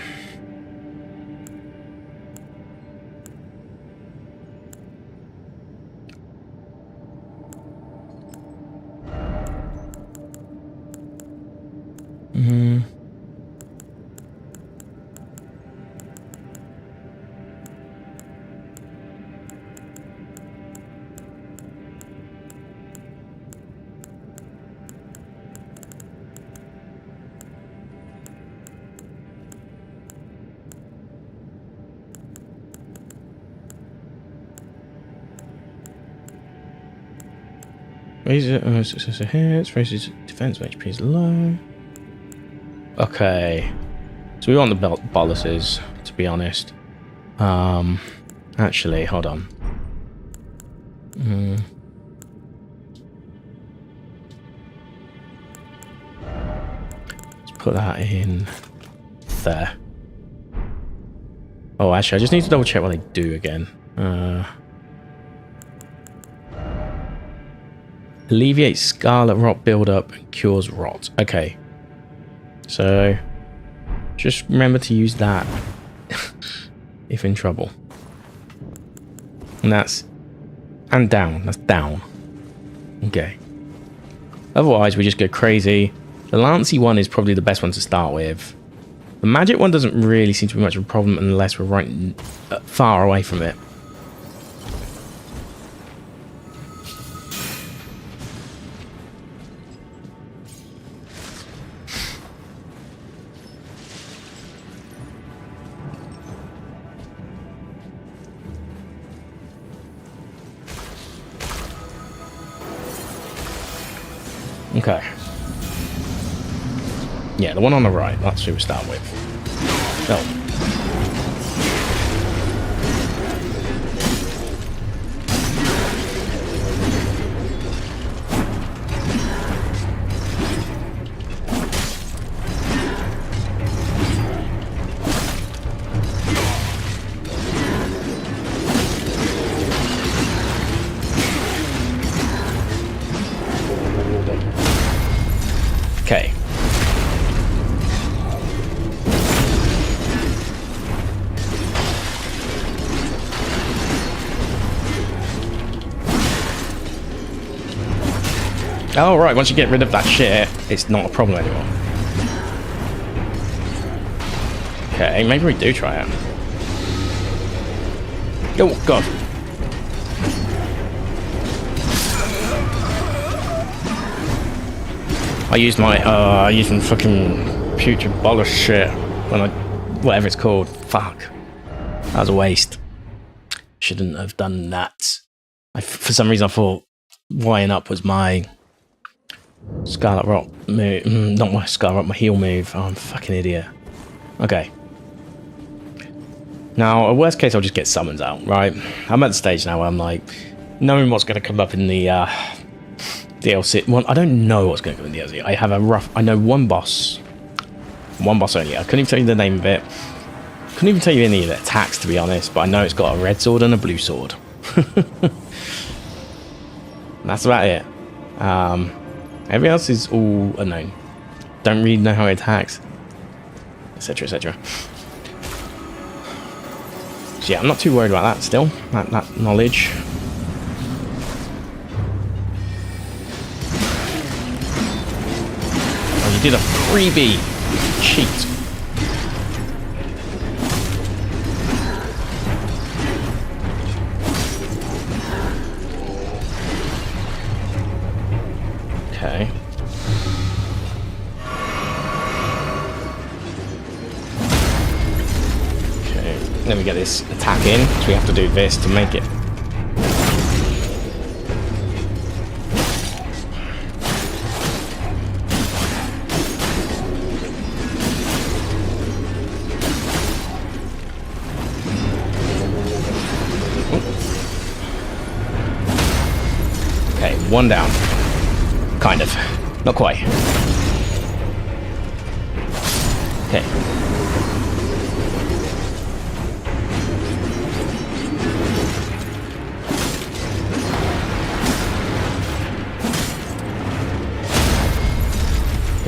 Raises hits, raises defense when HP is low. Okay. So we want the boluses, to be honest. Actually, hold on. Let's put that in there. Oh, actually, I just need to double check what they do again. Alleviates scarlet rot buildup and cures rot. Okay. So, just remember to use that if in trouble. And that's... And down. That's down. Okay. Otherwise, we just go crazy. The Lancy one is probably the best one to start with. The magic one doesn't really seem to be much of a problem unless we're right far away from it. Okay. Yeah, the one on the right, that's who we start with. Oh. Okay. Oh, right, once you get rid of that shit, it's not a problem anymore. Okay, maybe we do try it. Oh, God. I used my fucking putrid bolus shit when I whatever it's called. Fuck. That was a waste. Shouldn't have done that. For some reason I thought wiring up was my Scarlet Rock move. Not my Scarlet Rock, my heal move. Oh, I'm a fucking idiot. Okay. Now, worst case, I'll just get summons out, right? I'm at the stage now where I'm like, knowing what's going to come up in the DLC. Well, I don't know what's going to come in the DLC. I have a rough... I know one boss. One boss only. I couldn't even tell you the name of it. Couldn't even tell you any of the attacks, to be honest. But I know it's got a red sword and a blue sword. That's about it. Everything else is all unknown. Don't really know how it attacks. Etc, etc. So yeah, I'm not too worried about that still. That knowledge. Oh, you did a freebie. Cheat. Okay. Let me get this attack in, so we have to do this to make it. Okay, one down. Kind of. Not quite. Okay.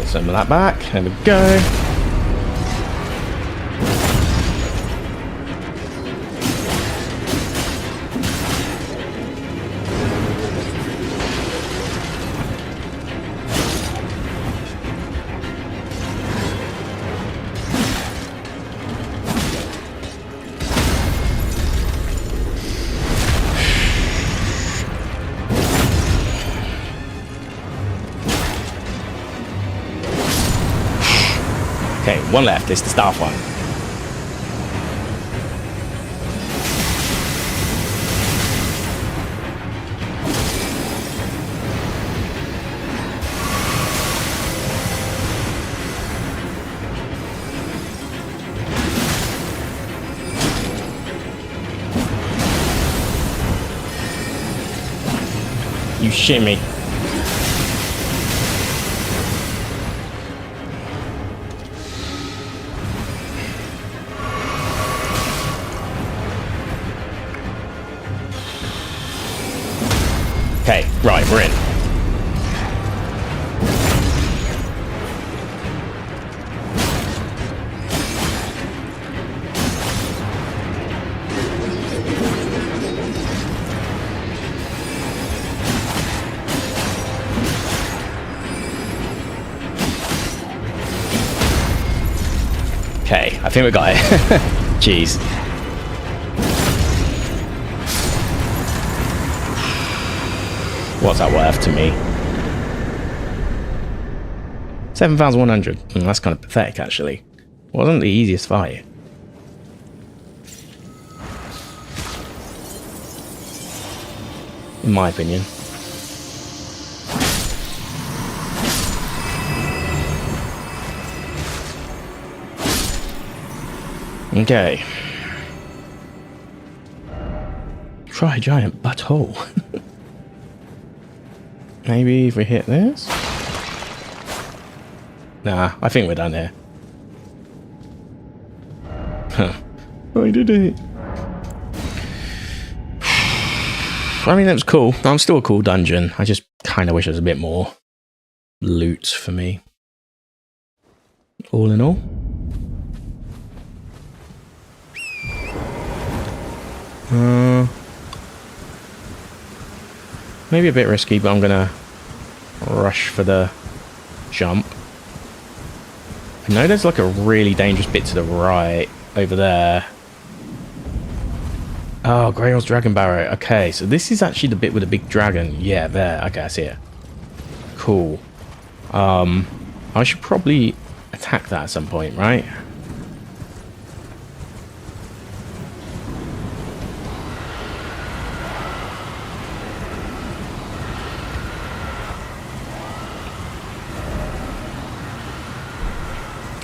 Some of that back. There we go. Okay, one left. It's the staff one. You shit me. Okay, right, we're in. Okay, I think we got it. Jeez. What's that worth to me? 7,100. That's kind of pathetic, actually. Wasn't the easiest fight. In my opinion. Okay. Try giant butthole. Maybe if we hit this? Nah, I think we're done here. Huh. I did it. I mean, that was cool. I'm still a cool dungeon. I just kind of wish there was a bit more loot for me. All in all. Maybe a bit risky, but I'm gonna rush for the jump. I know there's like a really dangerous bit to the right over there. Oh, Grail's Dragon Barrow. Okay, so this is actually the bit with the big dragon. Yeah, there. Okay, I see it. Cool. I should probably attack that at some point, right?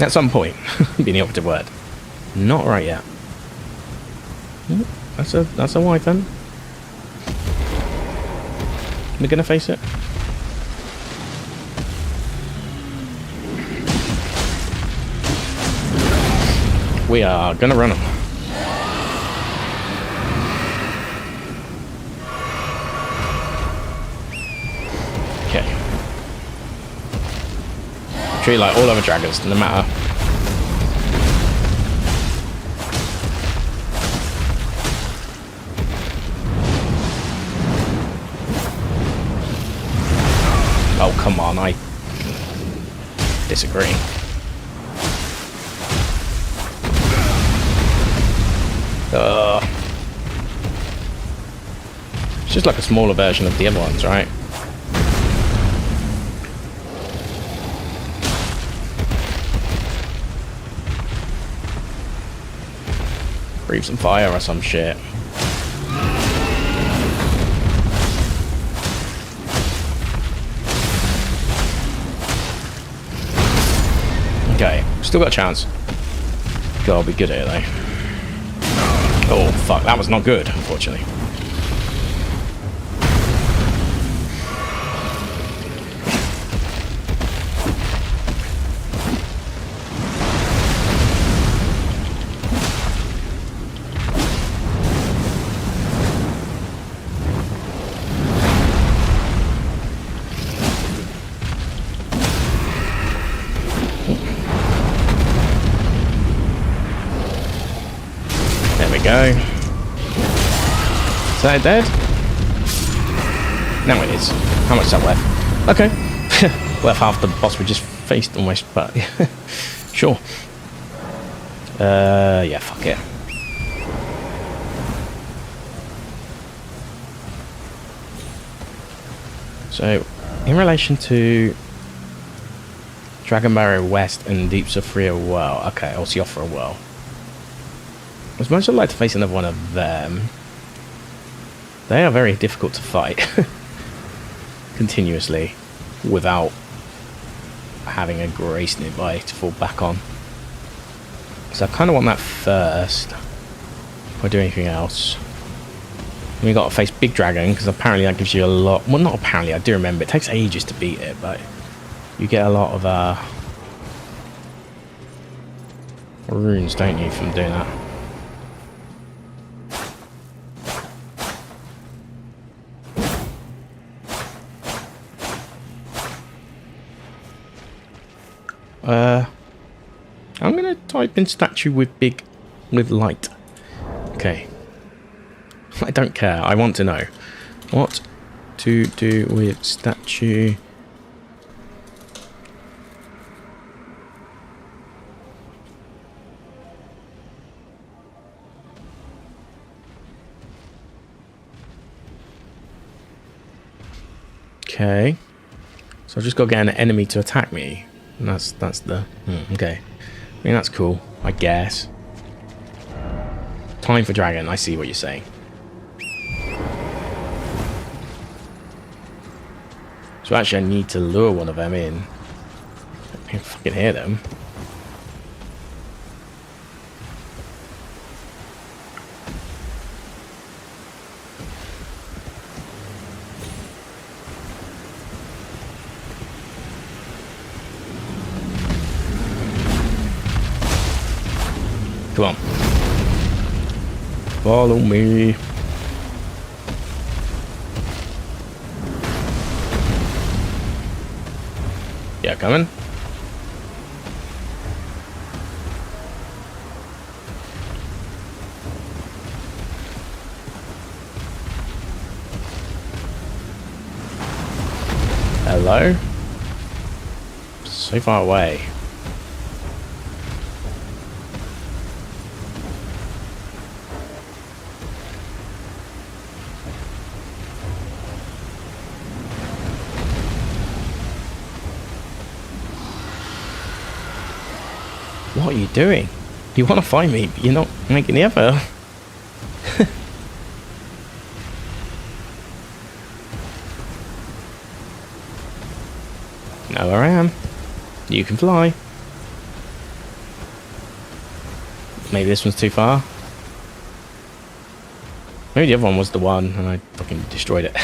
At some point, being the operative word. Not right yet. That's a wyvern. We're gonna face it. We are gonna run them. Okay. Treat like all other dragons, no matter. Oh, come on, I disagree. It's just like a smaller version of the other ones, right? Breathe some fire or some shit. Okay, still got a chance. Gotta be good at it though. Oh fuck, that was not good, unfortunately. Go. Is that dead? No, it is. How much is that worth? Okay. Worth half the boss we just faced almost, but sure. Yeah, fuck it. So, in relation to Dragon Barrier West and Deep Sophia Well, okay, or Siofra Well. As much as I'd like to face another one of them, they are very difficult to fight continuously without having a Grace nearby to fall back on. So I kind of want that first before I do anything else. And we got to face Big Dragon because apparently that gives you a lot. Well, not apparently, I do remember. It takes ages to beat it, but you get a lot of runes, don't you, from doing that? I'm gonna type in statue with light. Okay. I don't care. I want to know what to do with statue. Okay. So I've just got to get an enemy to attack me. And that's the... okay. I mean, that's cool, I guess. Time for dragon. I see what you're saying. So actually I need to lure one of them in. I can fucking hear them. Come on. Follow me. Yeah, coming. Hello? So far away. What are you doing? You want to find me, but you're not making the effort. Know where I am. You can fly. maybe this one's too far. Maybe the other one was the one and I fucking destroyed it.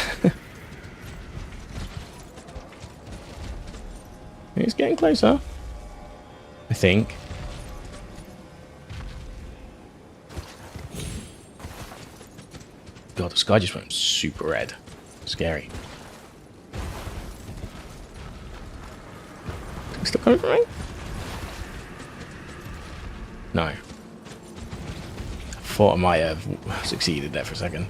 It's getting closer, I think. God, the sky just went super red. Scary. Still coming from me? No. I thought I might have succeeded there for a second.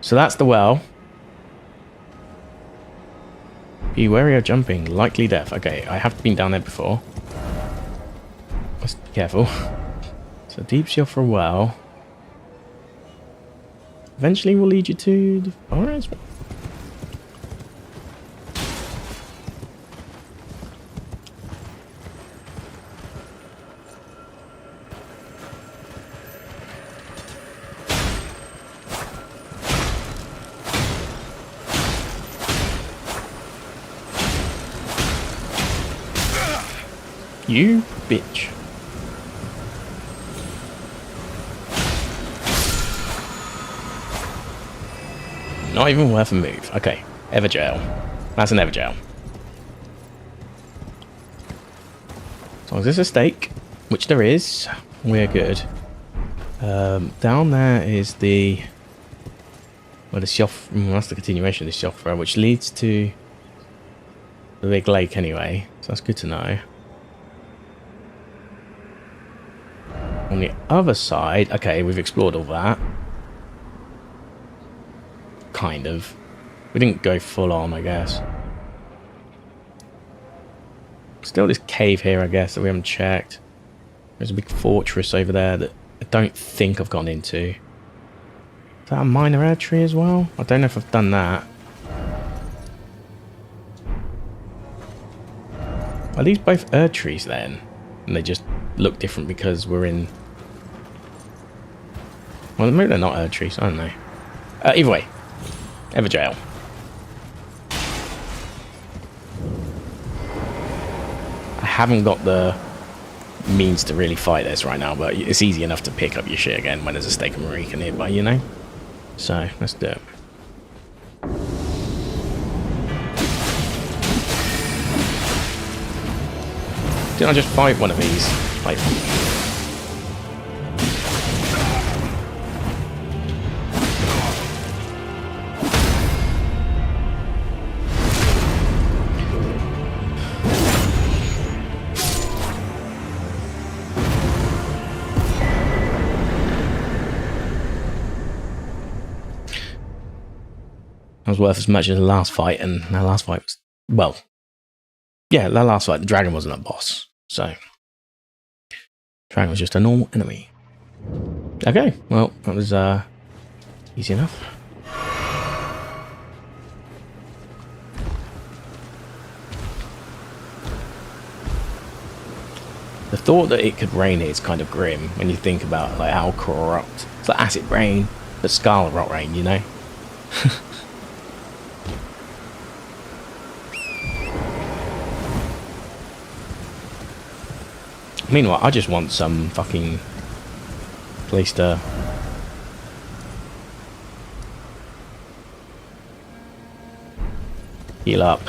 So that's the well. Be wary of jumping. Likely death. Okay, I have been down there before. Must be careful. So deep seal for a well. Eventually will lead you to the forest. You bitch. Not even worth a move. Okay, Everjail. That's an Everjail. As long as there's a stake, which there is, we're good. Down there is the... Well, the shelf... that's the continuation of the shelf, which leads to the big lake anyway. So that's good to know. On the other side... Okay, we've explored all that. Kind of. We didn't go full on, I guess. Still this cave here, I guess, that we haven't checked. There's a big fortress over there that I don't think I've gone into. Is that a minor air tree as well? I don't know if I've done that. Are these both Erd trees then? And they just look different because we're in... Well, maybe they're not Erd trees, I don't know. Either way. Everjail. I haven't got the means to really fight this right now, but it's easy enough to pick up your shit again when there's a stake of Marika nearby, you know? So, let's do it. Didn't I just fight one of these? Like... was worth as much as the last fight, and that last fight was, well, yeah, that last fight, the dragon wasn't a boss, so dragon was just a normal enemy. Okay, well, that was easy enough. The thought that it could rain here is kind of grim when you think about like how corrupt. It's like acid rain, but scarlet rot rain, you know? Meanwhile, I just want some fucking place to... heal up.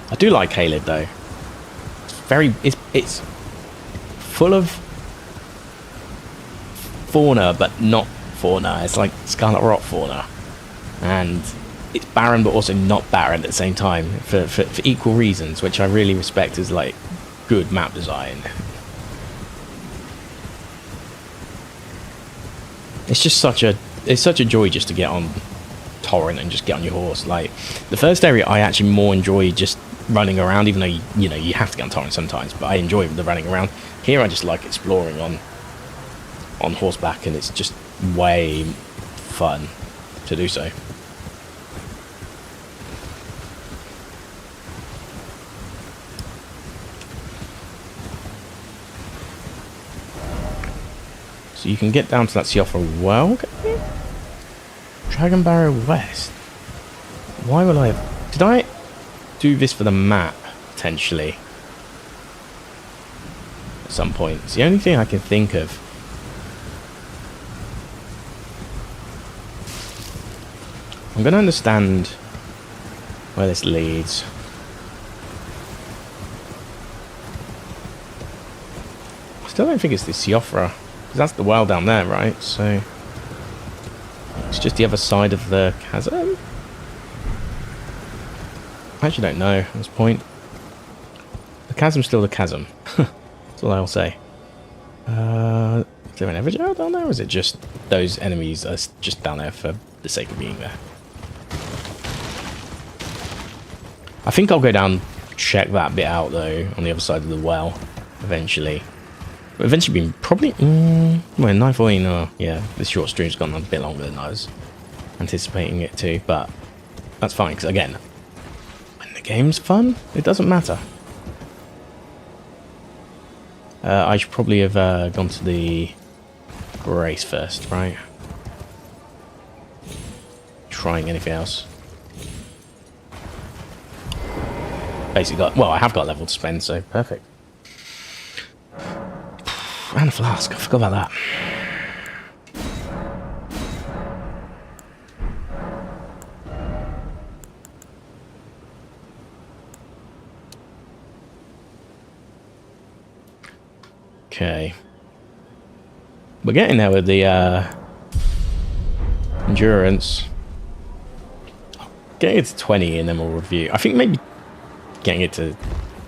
I do like Caleb though. It's full of fauna, but not fauna. It's like Scarlet Rot fauna, and it's barren but also not barren at the same time for equal reasons, which I really respect as like good map design. It's just such a joy just to get on Torrent and just get on your horse. Like the first area I actually more enjoy just running around, even though you know you have to get on Torrent sometimes, but I enjoy the running around. Here I just like exploring on horseback, and it's just way fun to do so. So you can get down to that Siofra well, can you? Dragon Barrow West. Why will I have... Did I do this for the map, potentially? At some point. It's the only thing I can think of. I'm going to understand where this leads. I still don't think it's the Siofra, because that's the well down there, right? So it's just the other side of the chasm. I actually don't know at this point. The chasm's still the chasm. That's all I'll say. Is there an Everjail down there, or is it just those enemies are just down there for the sake of being there? I think I'll go down, check that bit out though, on the other side of the well, eventually. But eventually being probably, well, 9:14, oh, yeah, this short stream's gone on a bit longer than I was anticipating it to, but that's fine, because again, when the game's fun, it doesn't matter. I should probably have gone to the race first, right? Trying anything else. Basically got, well, I have got level to spend, so perfect. And a flask, I forgot about that. Okay. We're getting there with the endurance. Getting it to 20 and then we'll review. I think maybe getting it to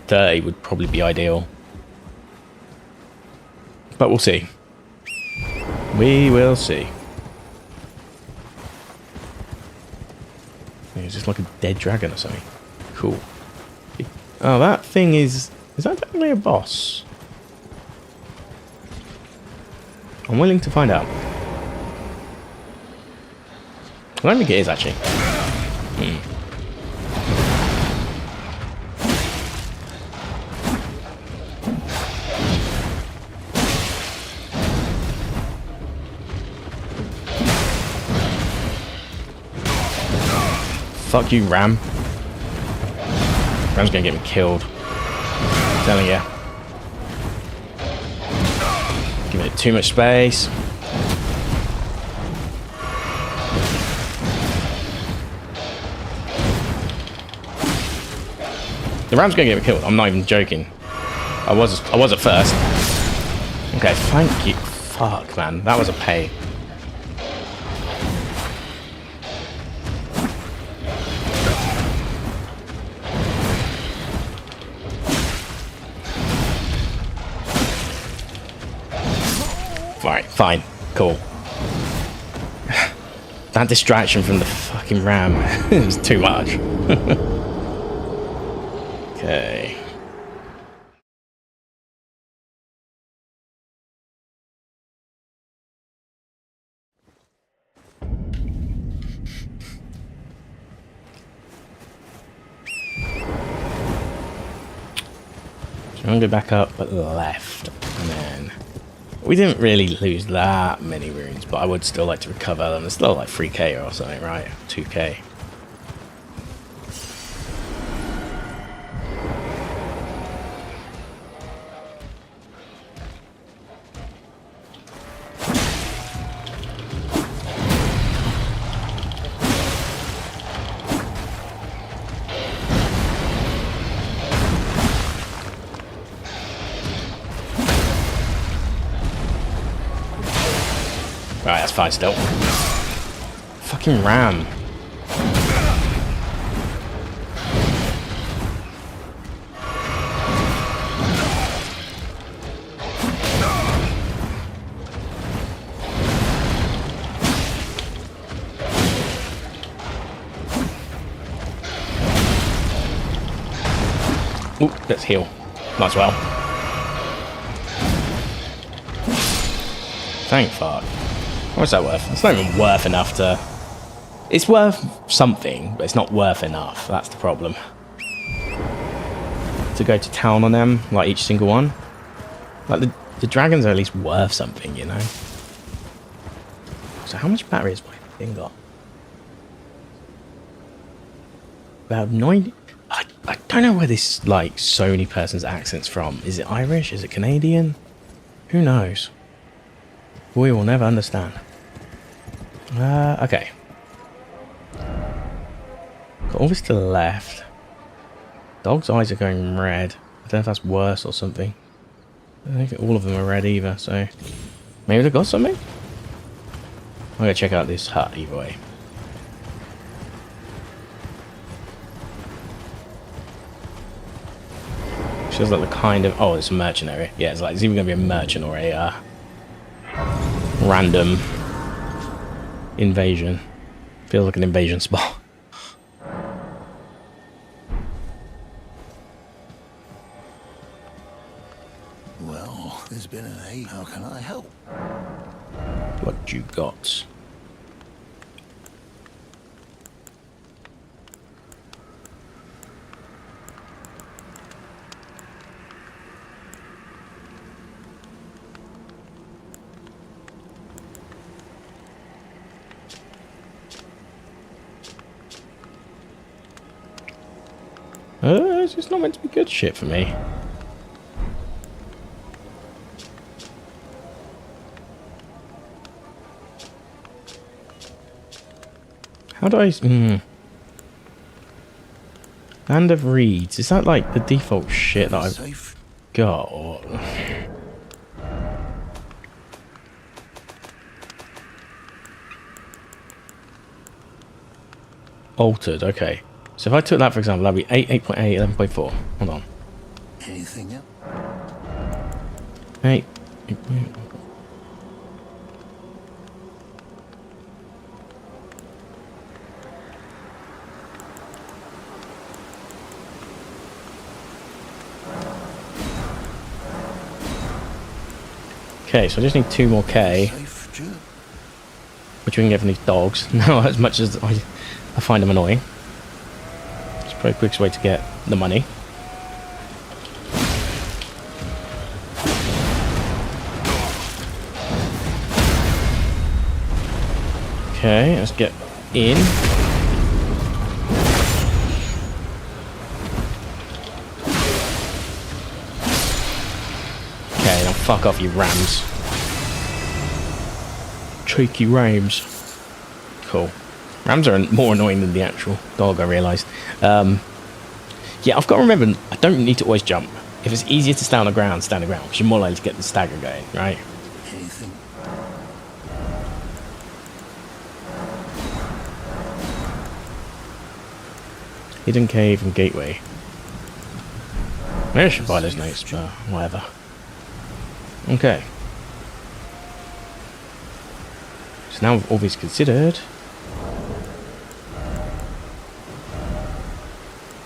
30 would probably be ideal. But we'll see. We will see. It's just like a dead dragon or something. Cool. Oh, that thing is... Is that definitely a boss? I'm willing to find out. I don't think it is, actually. Fuck you, Ram. Ram's gonna get me killed. I'm telling you. Giving it too much space. The Ram's gonna get me killed. I'm not even joking. I was at first. Okay, thank you. Fuck, man. That was a pain. Alright, fine. Cool. That distraction from the fucking Ram is too much. Okay. So I'm going to go back up at the left, and then... We didn't really lose that many runes, but I would still like to recover them. It's still like 3k or something, right? 2k. Right, that's fine still. Fucking Ram. Ooh, let's heal. Might as well. Thank fuck. What's that worth? It's not even worth enough to... It's worth something, but it's not worth enough. That's the problem. To go to town on them, like each single one. Like, the dragons are at least worth something, you know? So how much battery has my thing got? About 90. I don't know where this, like, Sony person's accent's from. Is it Irish? Is it Canadian? Who knows? We will never understand. Okay. Got all this to the left. Dog's eyes are going red. I don't know if that's worse or something. I don't think all of them are red either, so... Maybe they got something? I'm gonna check out this hut either way. Feels like the kind of... Oh, it's a merchant area. Yeah, it's like it's either going to be a merchant or a random invasion. Feels like an invasion spot. Well, there's been an eight. How can I help? What you got? It's just not meant to be good shit for me. How do I... Land of Reeds. Is that like the default shit that I've got? Or... Altered, okay. So if I took that, for example, that'd be 8, 8.8, 11.4. Hold on. Anything else? 8. Okay, so I just need 2 more K, which we can get from these dogs. Now, as much as I find them annoying. It's probably the quickest way to get the money. Okay, let's get in. Okay, now fuck off, you rams. Cheeky rams. Cool. Rams are more annoying than the actual dog, I realised. Yeah, I've got to remember, I don't need to always jump. If it's easier to stay on the ground, stay on the ground, because you're more likely to get the stagger going, right? Anything? Hidden cave and gateway. Maybe I should buy those notes, but whatever. Okay. So now with all these considered,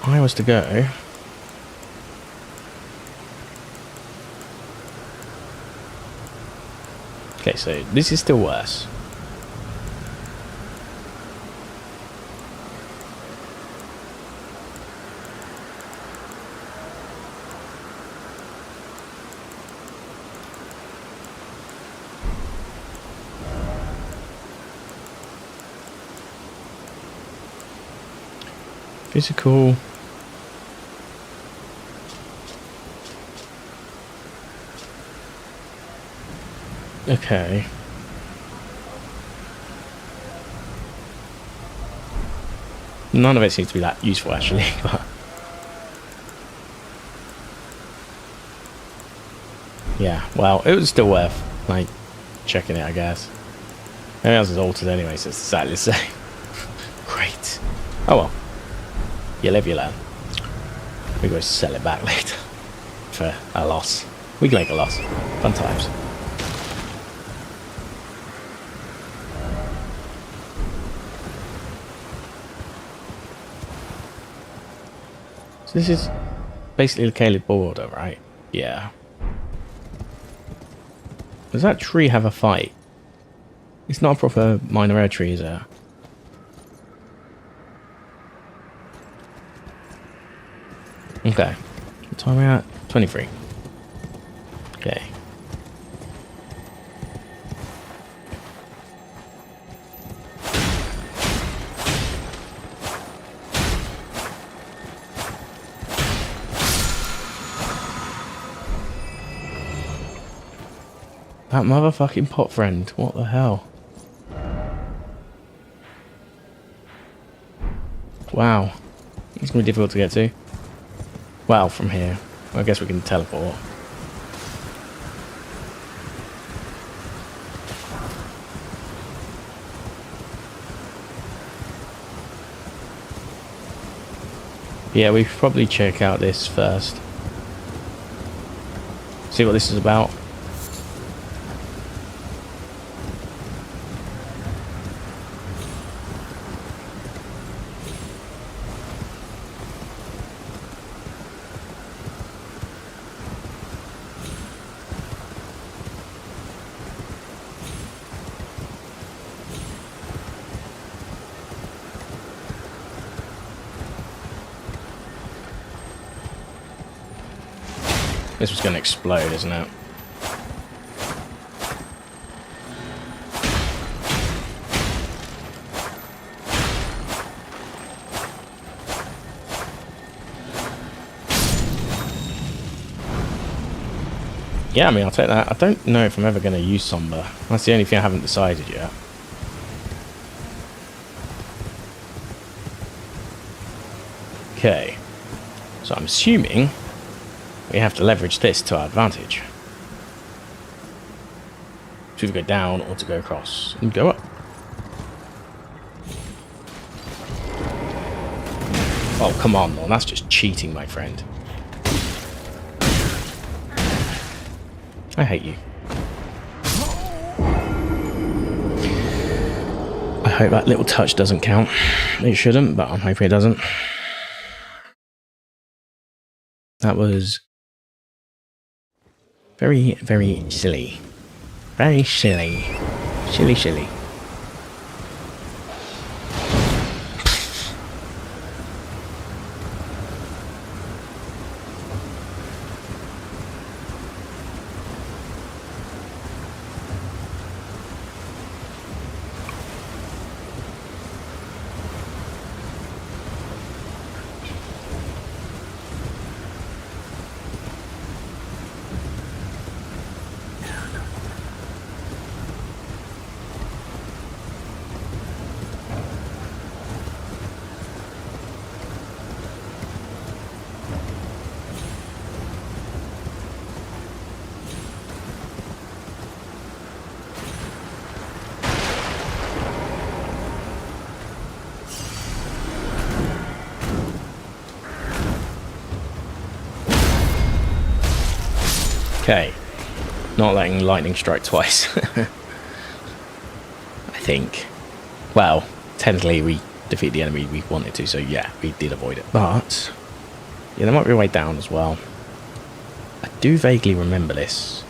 I was to go. Okay, so this is still worse. Physical. Okay. None of it seems to be that useful, actually, but... Yeah, well, it was still worth, like, checking it, I guess. Everything else is altered anyway, so it's exactly the same. Great. Oh well. You live, you learn. We go sell it back later. For a loss. We can make a loss. Fun times. So this is basically the Caleb border, right? Yeah. Does that tree have a fight? It's not a proper minor air tree, is it? Okay. What time are we at? 23. Okay. That motherfucking pot friend. What the hell? Wow. It's going to be difficult to get to. Well, from here. I guess we can teleport. Yeah, we should probably check out this first. See what this is about. This was going to explode, isn't it? Yeah, I mean, I'll take that. I don't know if I'm ever going to use Somber. That's the only thing I haven't decided yet. Okay. So I'm assuming we have to leverage this to our advantage. To either go down or to go across. And go up. Oh, come on, Lord. That's just cheating, my friend. I hate you. I hope that little touch doesn't count. It shouldn't, but I'm hoping it doesn't. That was very, very silly. Very silly. Silly, silly. Okay, not letting lightning strike twice. I think. Well, technically we defeat the enemy we wanted to, so yeah, we did avoid it. But, yeah, there might be a way down as well. I do vaguely remember this.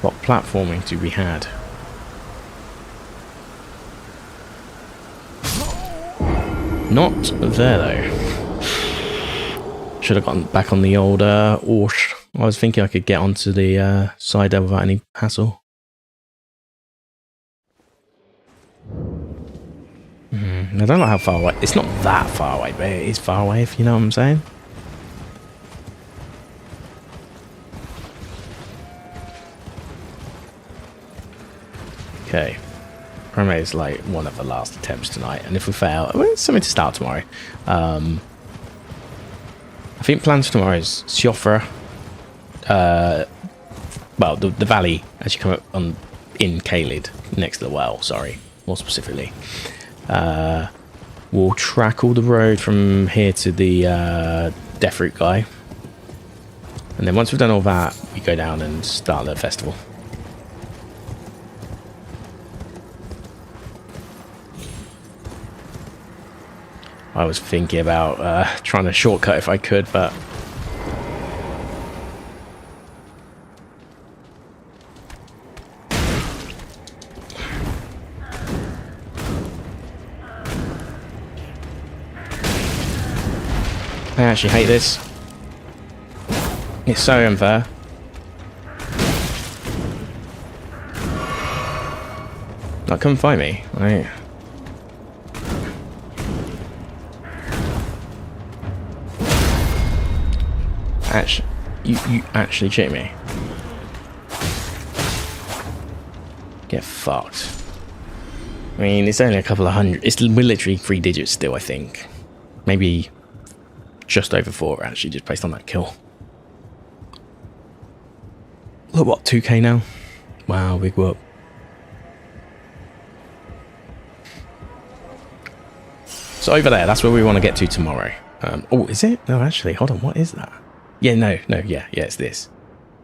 What platforming do we had? Not there though. Should have gotten back on the old Orsh. I was thinking I could get onto the side there without any hassle. I don't know how far away. It's not that far away, but it is far away, if you know what I'm saying. Okay. Primate is like one of the last attempts tonight, and if we fail, well, it's something to start tomorrow. I think plans for tomorrow is Siofra. Well, the valley as you come up on in Kaled, next to the well. Sorry, more specifically. We'll track all the road from here to the Deathroot guy, and then once we've done all that, we go down and start the festival. I was thinking about trying to shortcut if I could, but I actually hate this. It's so unfair. Like, come find me. Actually, you actually cheat me. Get fucked. I mean, it's only a couple of hundred. We're literally 3 digits still, I think. Maybe just over 4, actually, just based on that kill. Look, what, 2k now? Wow, big whoop. So over there, that's where we want to get to tomorrow. Oh, is it? No, actually, hold on, what is that? Yeah, no, yeah, it's this.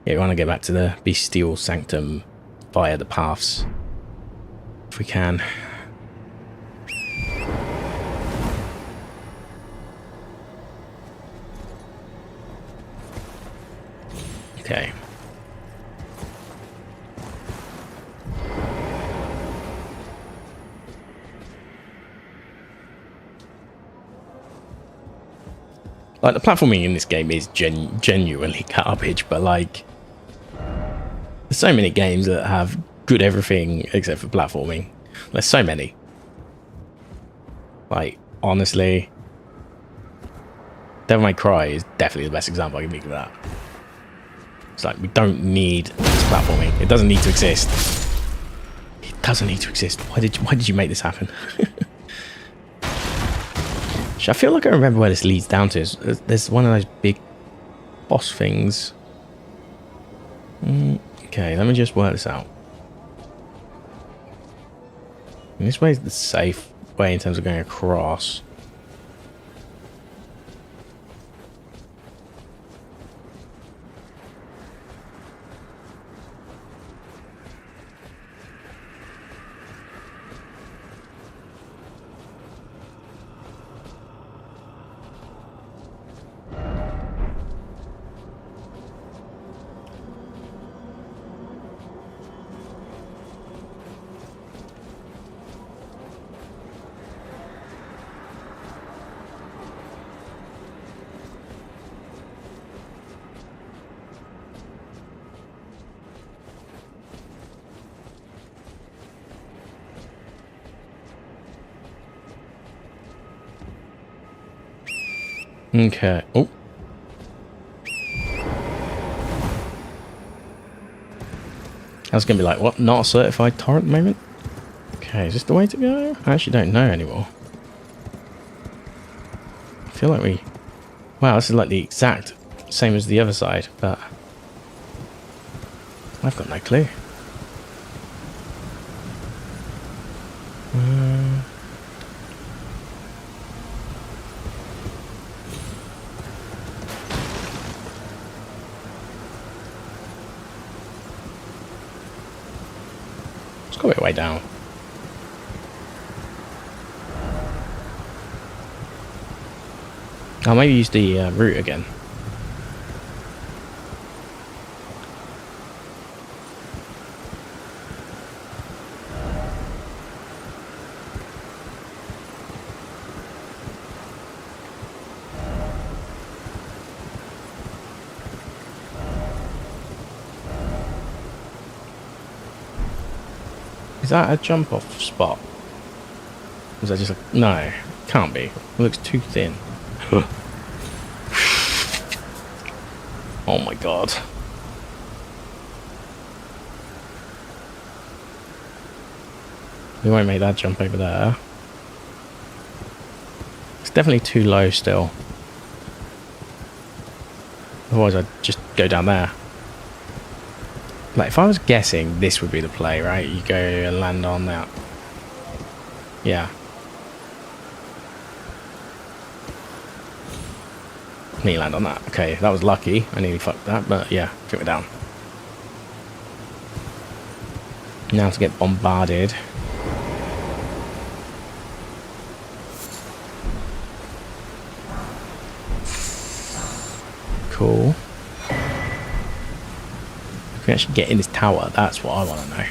Yeah, we want to get back to the Bestial Sanctum via the paths. If we can. Okay. Like, the platforming in this game is genuinely garbage, but like, there's so many games that have good everything except for platforming. There's so many. Like, honestly, Devil May Cry is definitely the best example I can think of that. It's like, we don't need this platforming. It doesn't need to exist. It doesn't need to exist. Why did you make this happen? I feel like I remember where this leads down to. There's one of those big boss things. Okay, let me just work this out. And this way is the safe way in terms of going across. Okay. Oh. I was going to be like, what? Not a certified torrent at the moment? Okay, is this the way to go? I actually don't know anymore. I feel like we... Wow, this is like the exact same as the other side, but... I've got no clue. Let's go way down. I'll maybe use the route again. Is that a jump off spot? Was that just like... No, can't be. It looks too thin. Oh my god. We won't make that jump over there. It's definitely too low still. Otherwise I'd just go down there. Like, if I was guessing, this would be the play, right? You go and land on that. Yeah. Me land on that. Okay, that was lucky. I nearly fucked that, but yeah, took it down. Now to get bombarded. Cool. If we actually get in this tower, that's what I want to know.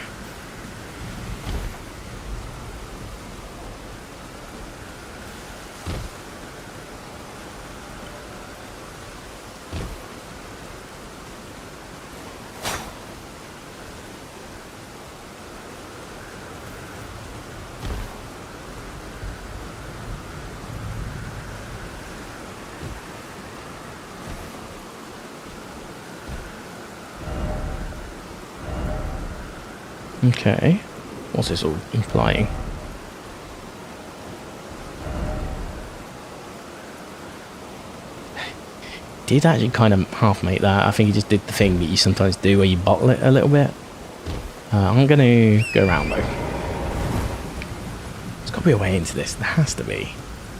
Okay. What's this all implying? Did actually kind of half make that. I think he just did the thing that you sometimes do where you bottle it a little bit. I'm going to go around though. There's got to be a way into this. There has to be.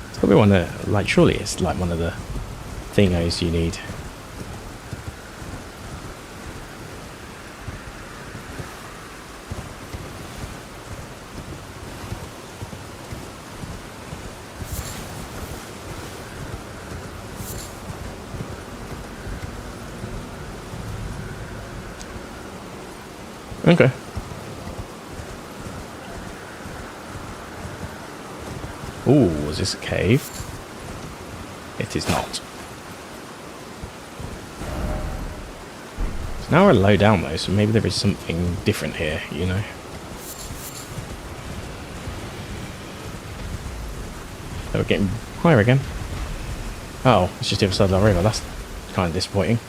It's got to be one that, like, surely it's like one of the thingos you need. Okay. Ooh, is this a cave? It is not. So now we're low down though, so maybe there is something different here, you know? Oh, we're getting higher again. Oh, it's just the other side of the river. That's kind of disappointing.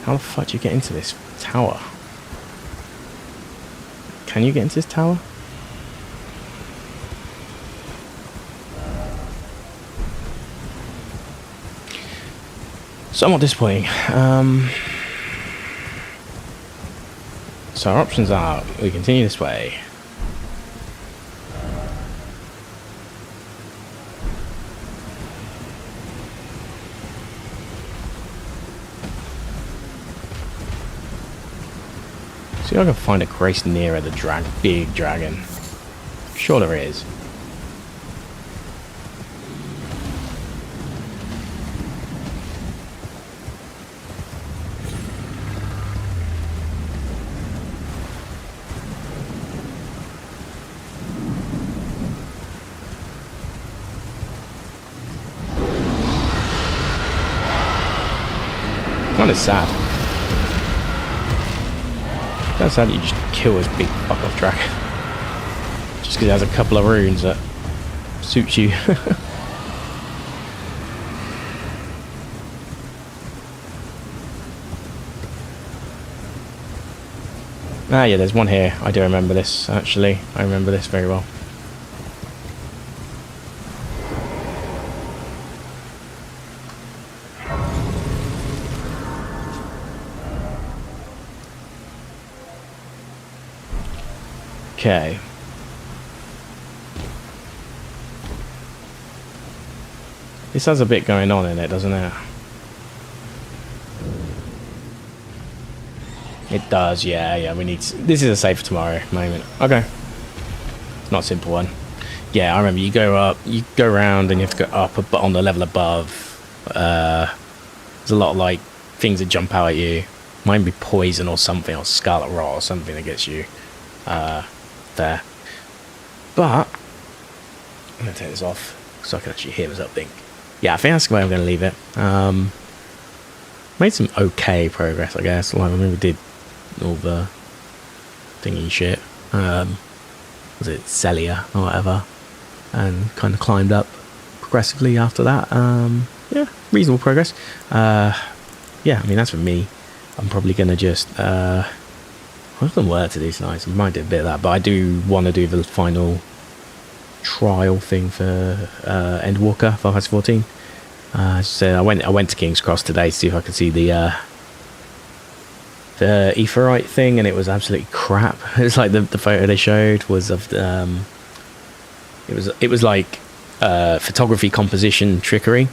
How the fuck do you get into this tower? Can you get into this tower? Somewhat disappointing. So our options are we continue this way. See if I can find a grace nearer the big dragon. Sure there is. Kind of sad. That's sad that you just kill this big fuck off dragon. Just because it has a couple of runes that suits you. Ah yeah, there's one here. I do remember this, actually. I remember this very well. Okay. This has a bit going on in it, doesn't it? It does, yeah, we need to, this is a save for tomorrow moment. Okay. It's not a simple one. Yeah, I remember you go up, you go around and you have to go up, but on the level above, there's a lot of like things that jump out at you. Might be poison or something, or scarlet rot or something that gets you there. But I'm gonna take this off so I can actually hear myself think. Yeah, I think that's the way I'm gonna leave it. Made some okay progress, I guess. Like, I mean, we did all the thingy shit. Was it Celia or whatever? And kind of climbed up progressively after that. Yeah, reasonable progress. Yeah, I mean, that's for me. I'm probably gonna just I've done work to do tonight, so I might do a bit of that, but I do want to do the final trial thing for Endwalker, Final Fantasy 14. So I went to King's Cross today to see if I could see the Aetheryte thing, and it was absolutely crap. It was like the photo they showed was of it was like photography composition trickery.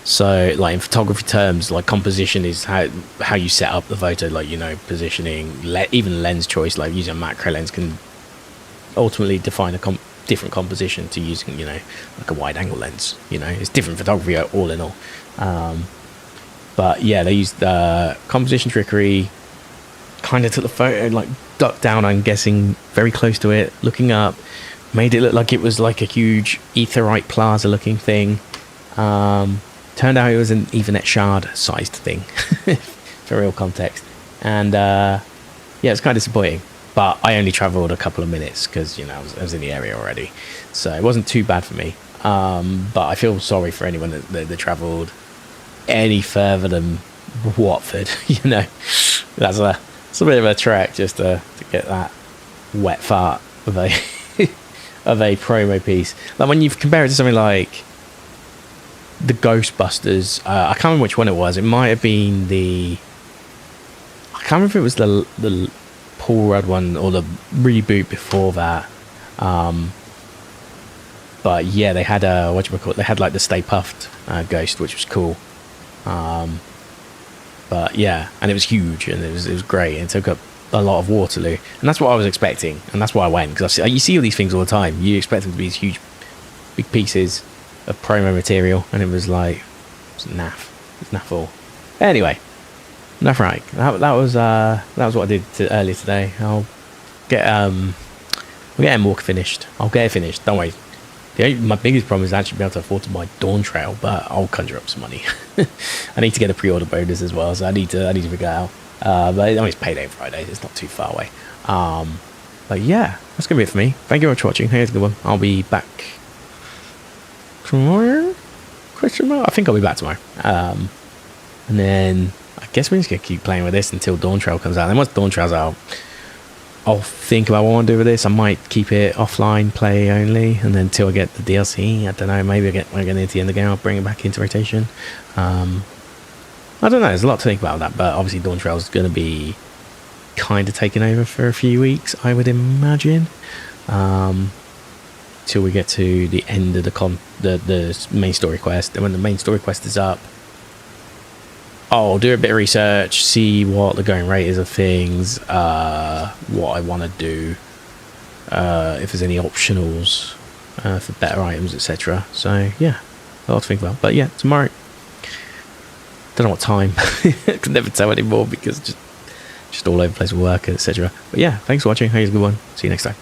So, like, in photography terms, like, composition is how you set up the photo, like, you know, positioning, even lens choice, like using a macro lens can ultimately define a different composition to using, you know, like a wide angle lens. You know, it's different photography all in all. But yeah, they used composition trickery, kind of took the photo, like, ducked down, I'm guessing, very close to it, looking up, made it look like it was like a huge Aetheryte plaza looking thing. Turned out it was an Ethernet shard sized thing for real context, and yeah, it's kind of disappointing, but I only traveled a couple of minutes because, you know, I was in the area already, so it wasn't too bad for me. But I feel sorry for anyone that traveled any further than Watford. You know, that's It's a bit of a trek just to get that wet fart of a of a promo piece. Like when you compare it to something like the Ghostbusters, I can't remember which one it was. It might have been the, I can't remember if it was the Paul Rudd one or the reboot before that. But yeah, they had a, they had like the Stay Puffed Ghost, which was cool. But yeah, and it was huge and it was great, and it took up a lot of Waterloo, and that's what I was expecting, and that's why I went, because you see all these things all the time. You expect them to be these huge, big pieces of promo material, and it was like, it's naff. It's naff all. Anyway, enough right. That was what I did earlier today. I'll get Walker finished. I'll get it finished. Don't worry. My biggest problem is actually being able to afford to buy Dawntrail, but I'll conjure up some money. I need to get a pre-order bonus as well, so I need to figure it out. But I mean, it's payday Friday. It's not too far away. But yeah, that's gonna be it for me. Thank you very much for watching. Here's a good one. I'll be back tomorrow. Question mark? I think I'll be back tomorrow. And then I guess we're just gonna keep playing with this until Dawntrail comes out. And then once Dawntrail's out, I'll think about what I want to do with this. I might keep it offline, play only, and then until I get the DLC. I don't know. Maybe when I get near the end of the game, I'll bring it back into rotation. I don't know. There's a lot to think about that, but obviously Dawntrail is going to be kind of taking over for a few weeks, I would imagine, till we get to the end of the main story quest. And when the main story quest is up, I'll do a bit of research, see what the going rate is of things, what I want to do, if there's any optionals for better items, etc. So yeah, a lot to think about. But yeah, tomorrow, don't know what time. I can never tell anymore because just all over the place with work, etc. But yeah, thanks for watching. Here's a good one. See you next time.